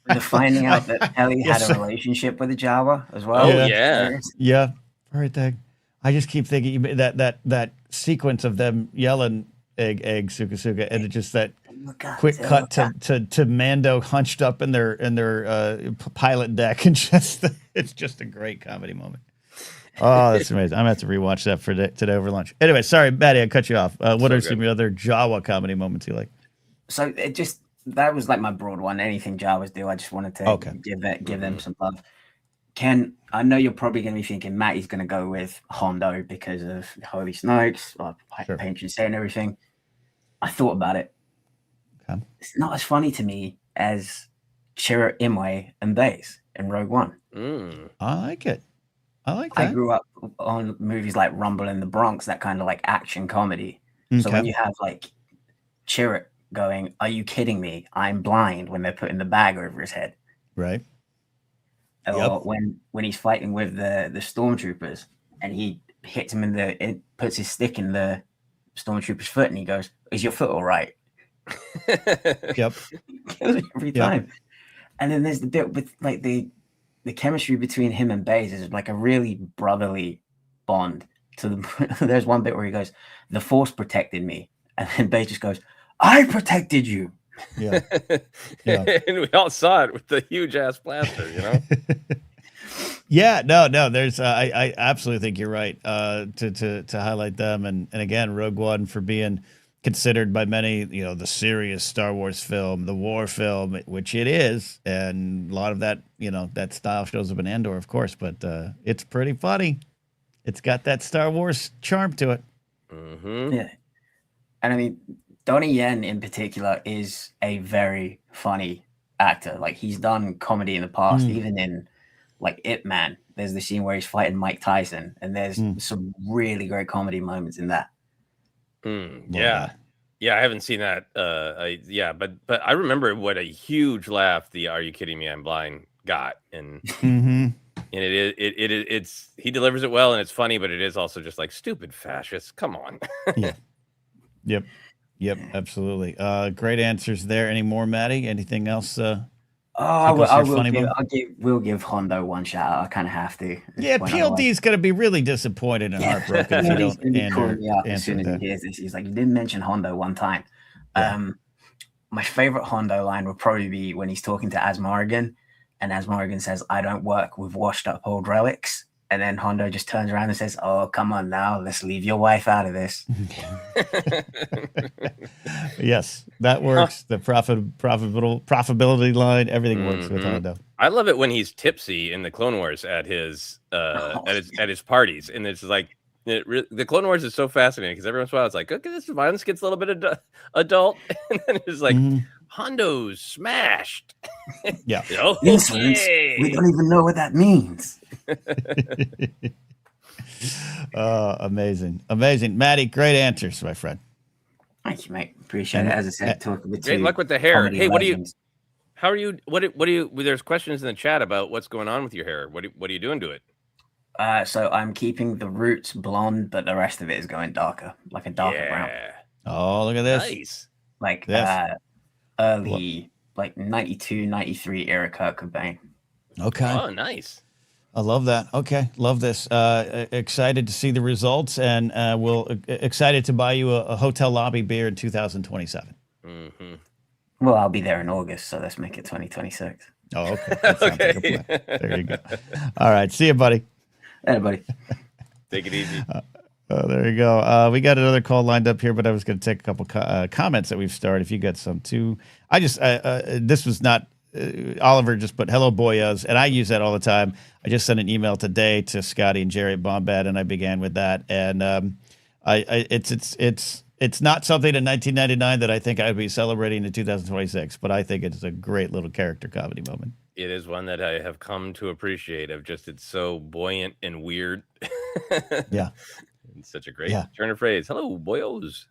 S7: The finding out that Ellie had
S1: Yes.
S7: a relationship with a Jawa as well.
S2: Oh,
S1: Yeah.
S2: yeah.
S1: Very thing. I just keep thinking that sequence of them yelling egg suka suka, and it's just that quick cut to Mando hunched up in their pilot deck, and it's just a great comedy moment. Oh, that's amazing. I'm gonna have to rewatch that for today over lunch. Anyway, sorry, Maddie, I cut you off. What are some other Jawa comedy moments you like?
S7: So that was like my broad one. Anything Jawas do, I just wanted to give them some love. Ken, I know you're probably going to be thinking Matty's going to go with Hondo because of Holy Snokes, or patron saint and everything. I thought about it.
S1: Okay.
S7: It's not as funny to me as Chirrut Imwe and Baze in Rogue One.
S1: I like it. I like that.
S7: I grew up on movies like Rumble in the Bronx, that kind of like action comedy. So when you have like Chirrut going, "Are you kidding me? I'm blind," when they're putting the bag over his head.
S1: Right.
S7: Or when he's fighting with the stormtroopers and he hits him it puts his stick in the stormtrooper's foot and he goes, "Is your foot all right?"
S1: Yep.
S7: Kills me every time. And then there's the bit with like the chemistry between him and Baze is like a really brotherly bond. There's one bit where he goes, "The Force protected me," and then Baze just goes, "I protected you."
S1: Yeah.
S2: And we all saw it with the huge ass blaster, you know.
S1: Yeah, no. There's, I absolutely think you're right. To highlight them, and again, Rogue One for being considered by many, the serious Star Wars film, the war film, which it is, and a lot of that, that style shows up in Andor, of course, but it's pretty funny. It's got that Star Wars charm to it.
S2: Mm-hmm.
S7: Yeah, and I mean, Donnie Yen in particular is a very funny actor. Like he's done comedy in the past, even in like Ip Man. There's the scene where he's fighting Mike Tyson, and there's some really great comedy moments in that.
S2: Yeah, I haven't seen that. But I remember what a huge laugh the "Are you kidding me? I'm blind" got, and and it's he delivers it well, and it's funny, but it is also just like stupid fascists. Come on.
S1: Yep, absolutely. Great answers there. Any more, Maddie? Anything else?
S7: We'll give Hondo one shout out. I kind of have to.
S1: Yeah, PLD's going to be really disappointed and heartbroken if you don't
S7: as soon as he hears this. He's like, "You didn't mention Hondo one time." My favorite Hondo line would probably be when he's talking to Asmarigan, and Asmarigan says, "I don't work with washed up old relics." And then Hondo just turns around and says, "Oh, come on now, let's leave your wife out of this."
S1: Yes, that works. The profitability line, everything works with Hondo.
S2: I love it when he's tipsy in the Clone Wars at his parties, and it's like the Clone Wars is so fascinating because every once in a while it's like, okay, this violence gets a little bit adult, and then it's like Hondo's smashed.
S1: Yeah,
S7: insolence. We don't even know what that means.
S1: Amazing, Maddie. Great answers, my friend.
S7: Thank you, mate. Appreciate it. As I said, talking with
S2: great luck with the hair. Hey, how are you? What do you? There's questions in the chat about what's going on with your hair. What are you doing to it?
S7: So I'm keeping the roots blonde, but the rest of it is going darker, like a darker brown.
S1: Oh, look at this.
S2: Nice.
S7: Like early, like 92, 93 era Kurt Cobain.
S1: Okay.
S2: Oh, nice.
S1: I love that. Okay, love this. Excited to see the results, and excited to buy you a hotel lobby beer in 2027.
S7: Well, I'll be there in August, so let's make it 2026.
S1: Oh, okay. That sounds like a plan. There you go. All right, see you, buddy.
S7: Hey, buddy.
S2: Take it easy.
S1: There you go. We got another call lined up here, but I was going to take a couple comments that we've started. If you got some too, this was not. Oliver just put "hello boyos," and I use that all the time. I just sent an email today to Scotty and Jerry at Bombad, and I began with that. And it's not something in 1999 that I think I'd be celebrating in 2026, but I think it's a great little character comedy moment.
S2: It is one that I have come to appreciate. It's so buoyant and weird.
S1: Yeah,
S2: it's such a great turn of phrase. Hello boyos.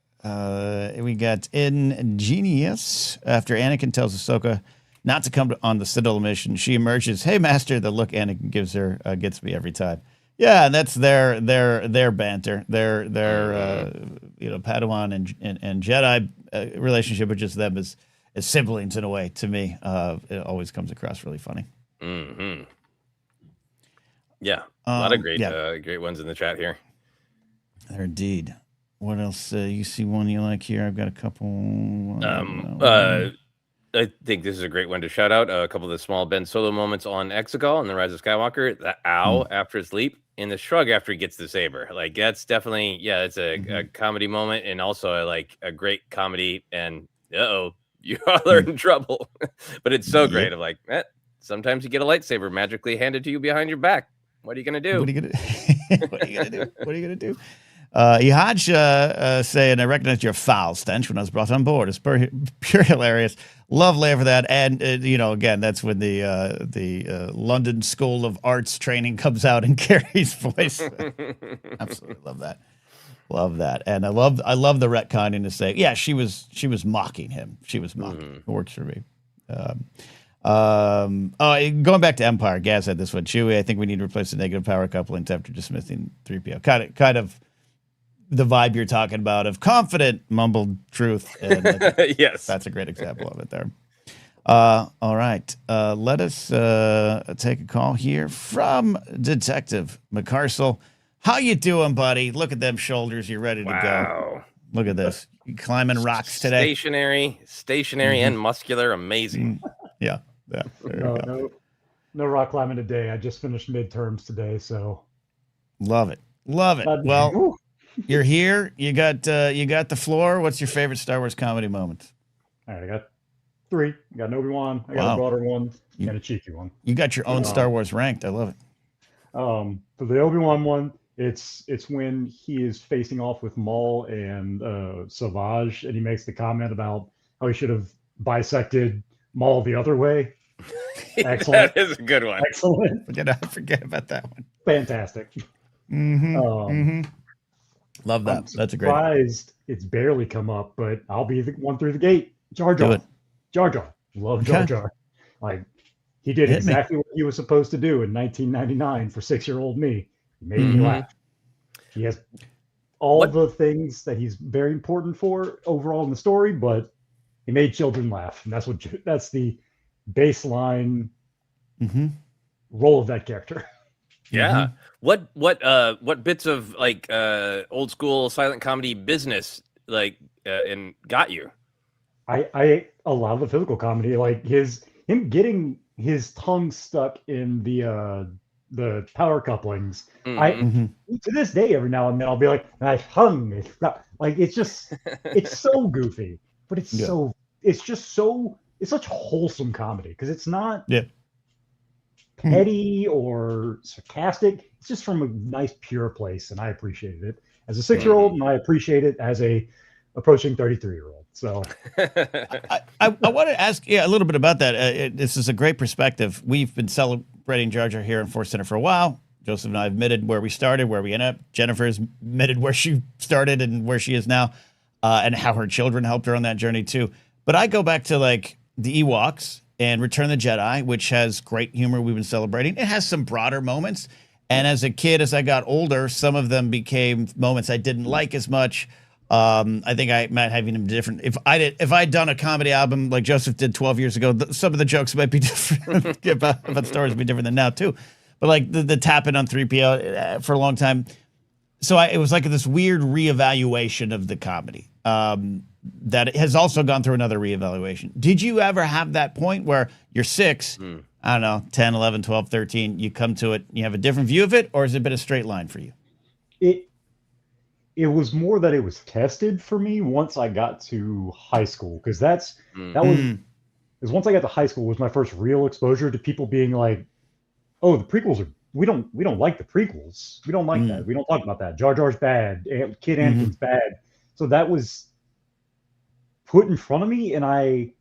S1: We got Ingenious after Anakin tells Ahsoka not to come on the Citadel mission. She emerges, "Hey, Master." The look Anakin gives her gets me every time. Yeah, and that's their banter, their Padawan and Jedi relationship, but just them is as siblings in a way. To me, it always comes across really funny.
S2: Mm-hmm. Yeah, a lot of great great ones in the chat here.
S1: There indeed. What else? You see one you like here? I've got a couple.
S2: I think this is a great one to shout out. A couple of the small Ben Solo moments on Exegol and the Rise of Skywalker. The ow after his leap and the shrug after he gets the saber. Like that's definitely it's a comedy moment, and also like a great comedy. And you are in trouble. But it's so great. I'm like, sometimes you get a lightsaber magically handed to you behind your back. What are you gonna do?
S1: What are you gonna do? What are you gonna do? Ihaj saying, I recognized your foul stench when I was brought on board. It's pure hilarious. Love Leia for that. And, again, that's when the London School of Arts training comes out in Carrie's voice. Absolutely love that. Love that. And I love the retconning to say, she was mocking him. She was mocking. It works for me. Going back to Empire, Gaz had this one. Chewie, I think we need to replace the negative power couplings after dismissing 3PO. Kind of the vibe you're talking about of confident mumbled truth. And
S2: yes,
S1: that's a great example of it there. All right. Let us take a call here from Detective McCarcel. How you doing, buddy? Look at them shoulders. You're ready to go. Look at this. You climbing rocks today.
S2: Stationary and muscular. Amazing.
S1: Yeah.
S8: No rock climbing today. I just finished midterms today, so
S1: love it. Well, you're here. You got the floor. What's your favorite Star Wars comedy moment?
S8: All right, I got 3. I got an Obi-Wan. I got a broader one and a cheeky one.
S1: You got your own Star Wars ranked. I love it.
S8: For the Obi-Wan one, it's when he is facing off with Maul and Savage, and he makes the comment about how he should have bisected Maul the other way. Excellent.
S2: That is a good one.
S8: Excellent.
S1: Forget about that one.
S8: Fantastic.
S1: Love that. That's a great one.
S8: Surprised it's barely come up, but I'll be the one through the gate. Jar Jar. Love Jar Jar. Like he did exactly what he was supposed to do in 1999 for 6-year-old me. He made me laugh. He has all the things that he's very important for overall in the story, but he made children laugh, and that's the baseline role of that character.
S2: Yeah. What bits of like old school silent comedy business and got you?
S8: I a lot of the physical comedy, like him getting his tongue stuck in the power couplings. To this day, every now and then I'll be like, my tongue is stuck. Like it's so goofy, but it's such wholesome comedy because it's not petty or sarcastic. It's just from a nice, pure place, and I appreciated it as a 6-year-old, and I appreciate it as a approaching 33-year-old. So
S1: I want to ask a little bit about that. This is a great perspective. We've been celebrating Jar Jar here in ForceCenter for a while. Joseph and I have admitted where we started, where we ended up. Jennifer's admitted where she started and where she is now, and how her children helped her on that journey too. But I go back to like the Ewoks and Return of the Jedi, which has great humor we've been celebrating. It has some broader moments. And as a kid, as I got older, some of them became moments I didn't like as much. I think I might have even different. If I'd done a comedy album like Joseph did 12 years ago, some of the jokes might be different about stories would be different than now too. But like the tapping on 3PO for a long time. So it was like this weird reevaluation of the comedy. That it has also gone through another reevaluation. Did you ever have that point where you're 6, I don't know, 10, 11, 12, 13, you come to it, you have a different view of it, or has it been a straight line for you?
S8: It was more that it was tested for me once I got to high school, because that was once I got to high school was my first real exposure to people being like, oh, the prequels we don't like the prequels. We don't like that. We don't talk about that. Jar Jar's bad. Kid Anakin's bad. So that was put in front of me, and I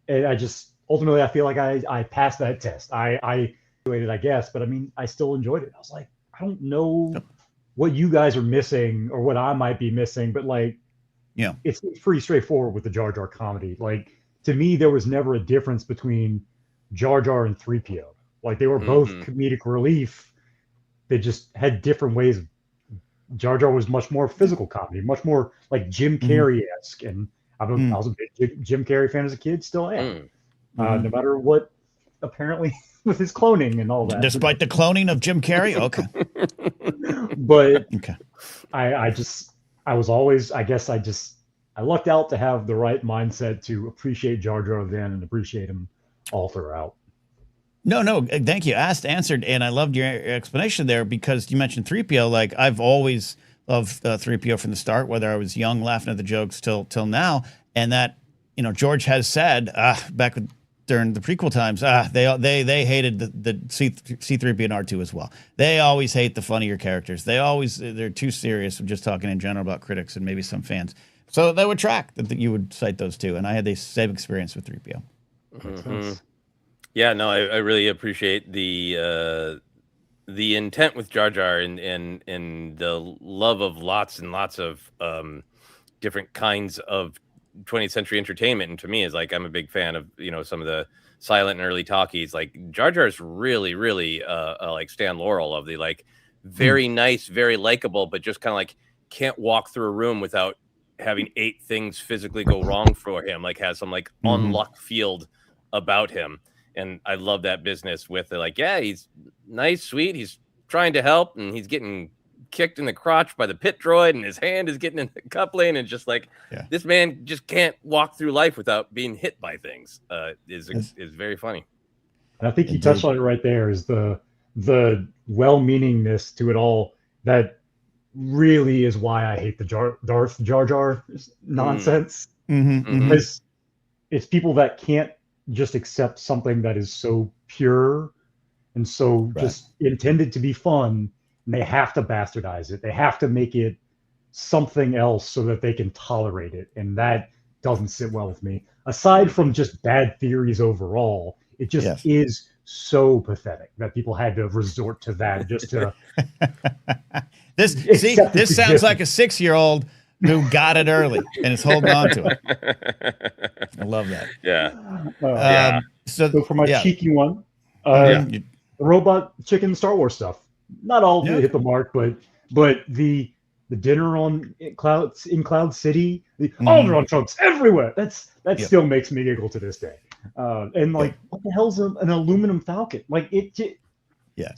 S8: just ultimately I feel like I passed that test. I graduated, I guess, but I mean I still enjoyed it. I was like, I don't know what you guys are missing or what I might be missing, but like, it's pretty straightforward with the Jar Jar comedy. Like to me, there was never a difference between Jar Jar and 3PO. Like they were both comedic relief. They just had different ways. Jar Jar was much more physical comedy, much more like Jim Carrey-esque, and I was a big Jim Carrey fan as a kid, still am. No matter what, apparently, with his cloning and all that.
S1: Despite the cloning of Jim Carrey? Okay.
S8: But
S1: okay.
S8: I was always, I lucked out to have the right mindset to appreciate Jar Jar then and appreciate him all throughout.
S1: No, thank you. Asked, answered, and I loved your explanation there because you mentioned 3PO. Like, I've always loved 3PO from the start, whether I was young, laughing at the jokes till now. And that, George has said back during the prequel times, they hated the C-3PO and R2 as well. They always hate the funnier characters. They're too serious. I'm just talking in general about critics and maybe some fans. So they would track that you would cite those two. And I had the same experience with 3PO.
S2: Mm-hmm. Yeah, no, I really appreciate the intent with Jar Jar and the love of lots and lots of different kinds of 20th century entertainment. And to me, is like, I'm a big fan of some of the silent and early talkies. Like Jar Jar is really, really like Stan Laurel of the like very nice, very likable, but just kind of like can't walk through a room without having 8 things physically go wrong for him. Like has some like unluck field about him. And I love that business with it. Like, yeah, he's nice, sweet. He's trying to help, and he's getting kicked in the crotch by the pit droid, and his hand is getting in the coupling, and just like this man just can't walk through life without being hit by things. Is very funny.
S8: And I think you touched on it right there. Is the well-meaningness to it all that really is why I hate the Darth Jar Jar nonsense. Because it's people that can't just accept something that is so pure and so just intended to be fun, and they have to bastardize it. They have to make it something else so that they can tolerate it, and that doesn't sit well with me. Aside from just bad theories overall, it just is so pathetics that people had to resort to that just to
S1: this sounds like a 6-year-old who got it early and is holding on to it. I love that.
S2: Yeah.
S8: So for my cheeky one, the robot chicken Star Wars stuff. Not all of it hit the mark, but the dinner in Cloud City, the Alderaan trunks everywhere. That still makes me giggle to this day. And like, what the hell's an aluminum Falcon? Like it's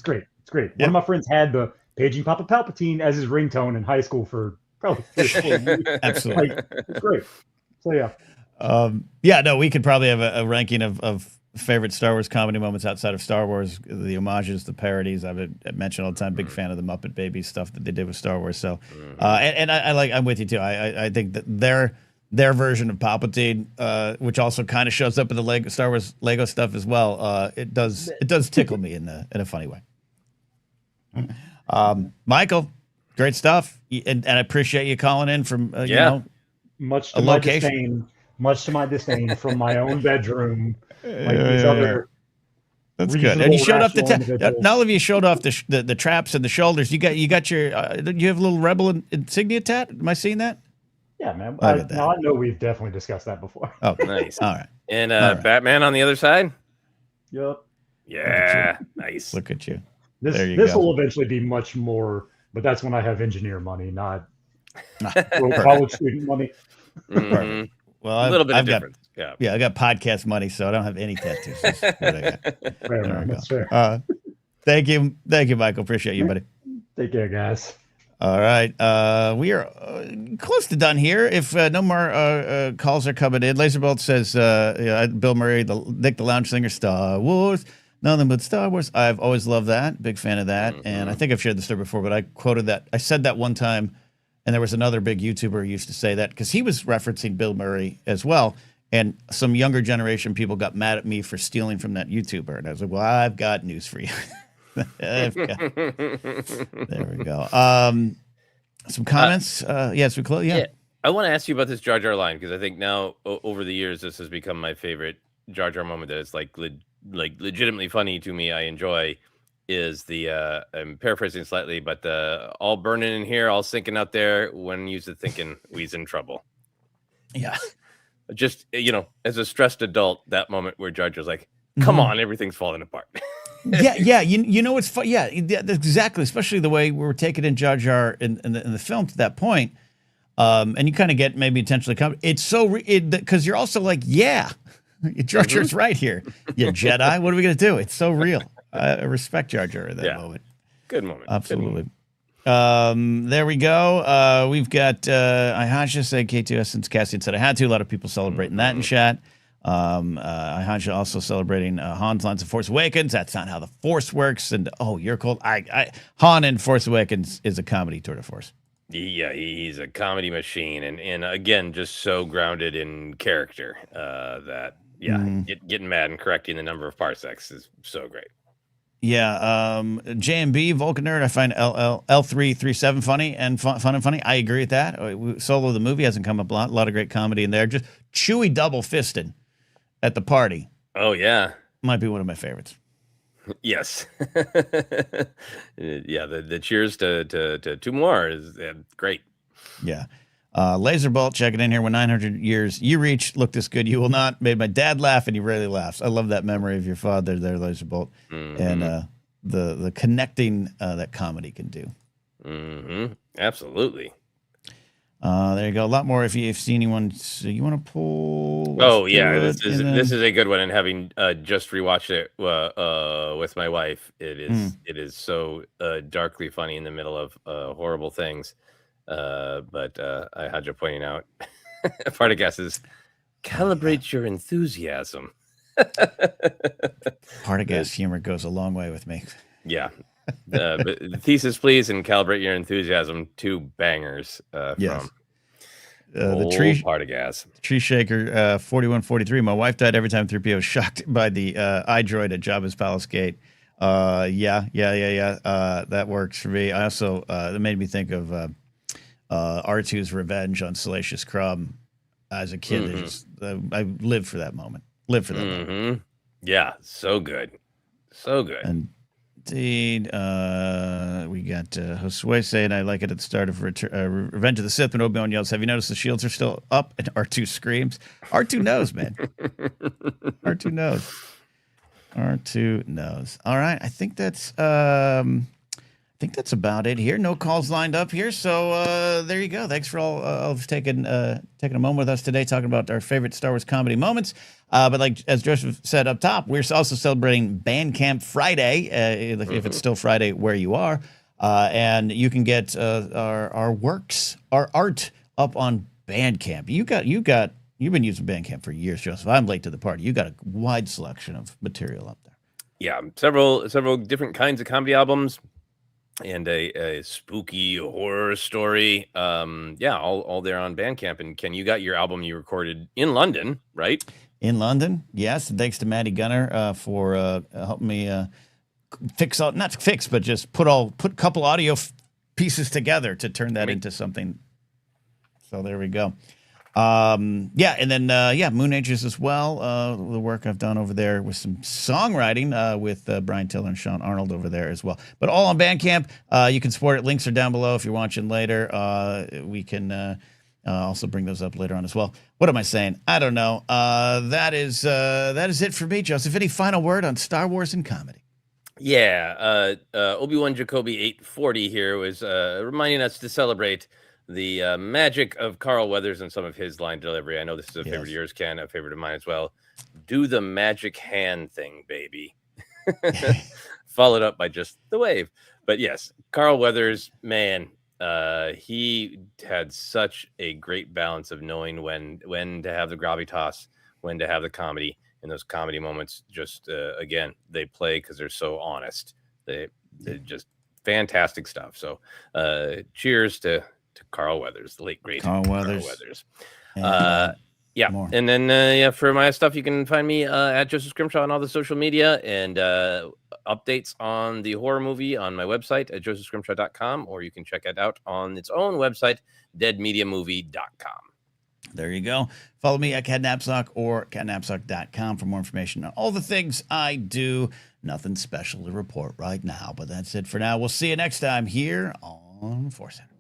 S8: great. It's great. One of my friends had the Paging Papa Palpatine as his ringtone in high school for probably 15 years.
S1: Absolutely.
S8: Like, it's great. So
S1: we could probably have a ranking of favorite Star Wars comedy moments outside of Star Wars, the homages, the parodies. I've mentioned all the time, big fan of the Muppet Babies stuff that they did with Star Wars. So, I'm with you too. I think that their version of Palpatine, which also kind of shows up in the Star Wars Lego stuff as well. It does tickle me in a funny way. Michael, great stuff, and I appreciate you calling in from
S8: much to my disdain from my own bedroom. Like these other
S1: that's good. And you showed off not only you showed off the traps and the shoulders. You got your you have a little rebel insignia tat. Am I seeing that?
S8: Yeah, man. Now I know we've definitely discussed that before.
S1: Oh,
S2: nice.
S1: All right.
S2: And Batman on the other side.
S8: Yep.
S2: Yeah. Nice.
S1: Look at you.
S8: This will eventually be much more, but that's when I have engineer money, not college student money.
S2: Mm-hmm.
S1: Well,
S2: a little bit of difference.
S1: I got podcast money, so I don't have any tattoos. That's what I got.
S8: That's fair.
S1: Thank you, Michael. Appreciate you, buddy.
S8: Take care, guys.
S1: All right, we are close to done here. If no more calls are coming in, Laserbolt says, Bill Murray, Nick the Lounge Singer, Star Wars, nothing but Star Wars. I've always loved that. Big fan of that. And I think I've shared the story before, but I quoted that. I said that one time. And there was another big YouTuber who used to say that because he was referencing Bill Murray as well. And some younger generation people got mad at me for stealing from that YouTuber. And I was like, well, I've got news for you. There we go. Some comments? Yes, we close. Yeah.
S2: I want to ask you about this Jar Jar line because I think now over the years, this has become my favorite Jar Jar moment that is like legitimately funny to me. I enjoy. Is the I'm paraphrasing slightly, but the all burning in here, all sinking out there. When used to thinking we's in trouble.
S1: Yeah,
S2: just as a stressed adult, that moment where Jar Jar's like, "Come on, everything's falling apart."
S1: yeah. You know what's fun? Yeah, exactly. Especially the way we were taking in Jar Jar in the film to that point. and you kind of get maybe intentionally comedy. It's so because you're also like, yeah, Jar Jar's right here. You Jedi, what are we gonna do? It's so real. I respect Jar Jar at that moment.
S2: Good moment.
S1: Absolutely. There we go. We've got Ihansha said K2S since Cassian said I had to. A lot of people celebrating that in chat. Ihansha also celebrating Han's lines of Force Awakens. That's not how the Force works. And you're cold. Han in Force Awakens is a comedy tour de force.
S2: Yeah, he's a comedy machine, and again, just so grounded in character that getting mad and correcting the number of parsecs is so great.
S1: Yeah, JMB Vulcan Nerd, I find L337 funny and fun and funny. I agree with that. Solo the movie hasn't come up a lot of great comedy in there. Just Chewie double fisted at the party.
S2: Oh yeah,
S1: might be one of my favorites.
S2: Yes. Yeah, the cheers to two more is great.
S1: Yeah. Laserbolt checking in here. When 900 years you reach, look this good, you will not. Made my dad laugh, and he rarely laughs. I love that memory of your father there, Laserbolt, and the connecting that comedy can do.
S2: Absolutely.
S1: There you go. A lot more. If you've seen anyone, so you want to pull.
S2: This is a good one. And having just rewatched it with my wife, it is so darkly funny in the middle of horrible things. But I had you pointing out part of guess is calibrate your enthusiasm.
S1: Part of gas humor goes a long way with me.
S2: Yeah. But the thesis, please, and calibrate your enthusiasm. Two bangers from
S1: the tree
S2: part of gas.
S1: Tree Shaker 4143. My wife died every time 3PO was shocked by the iDroid at Jabba's Palace Gate. That works for me. I also that made me think of R2's revenge on Salacious Crumb as a kid. I lived for that moment. Moment.
S2: Yeah, so good.
S1: Indeed. We got Josue saying, I like it at the start of Revenge of the Sith when Obi-Wan yells, have you noticed the shields are still up? And R2 screams. R2 knows, man. R2 knows. R2 knows. All right. I think that's about it here. No calls lined up here. So there you go. Thanks for all of taking a moment with us today, talking about our favorite Star Wars comedy moments. But like as Joseph said up top, we're also celebrating Bandcamp Friday, if it's still Friday where you are. And you can get our works, our art up on Bandcamp. You've been using Bandcamp for years, Joseph. I'm late to the party. You got a wide selection of material up there.
S2: Yeah, several different kinds of comedy albums. And a spooky horror story. All there on Bandcamp. And Ken, you got your album you recorded in London, right?
S1: In London, yes. And thanks to Maddie Gunner for helping me just put a couple audio pieces together to turn that into something. So there we go. And then Moon Ages as well. The work I've done over there with some songwriting with Brian Tiller and Sean Arnold over there as well. But all on Bandcamp. You can support it. Links are down below if you're watching later. We can also bring those up later on as well. What am I saying? I don't know. That is it for me, Joseph. Any final word on Star Wars and comedy?
S2: Yeah. Obi-Wan Jacoby 840 here was reminding us to celebrate the magic of Carl Weathers and some of his line delivery. I know this is a favorite of yours, Ken, a favorite of mine as well. Do the magic hand thing, baby. Followed up by just the wave. But yes, Carl Weathers, man, he had such a great balance of knowing when to have the gravitas, when to have the comedy. And those comedy moments just, again, they play because they're so honest. They're just fantastic stuff. So cheers to Carl Weathers, the late great Carl Weathers. And then for my stuff, you can find me at Joseph Scrimshaw on all the social media, and updates on the horror movie on my website at josephscrimshaw.com, or you can check it out on its own website, deadmediamovie.com.
S1: There you go. Follow me at Catnapsock or catnapsock.com for more information on all the things I do. Nothing special to report right now, but that's it for now. We'll see you next time here on ForceCenter.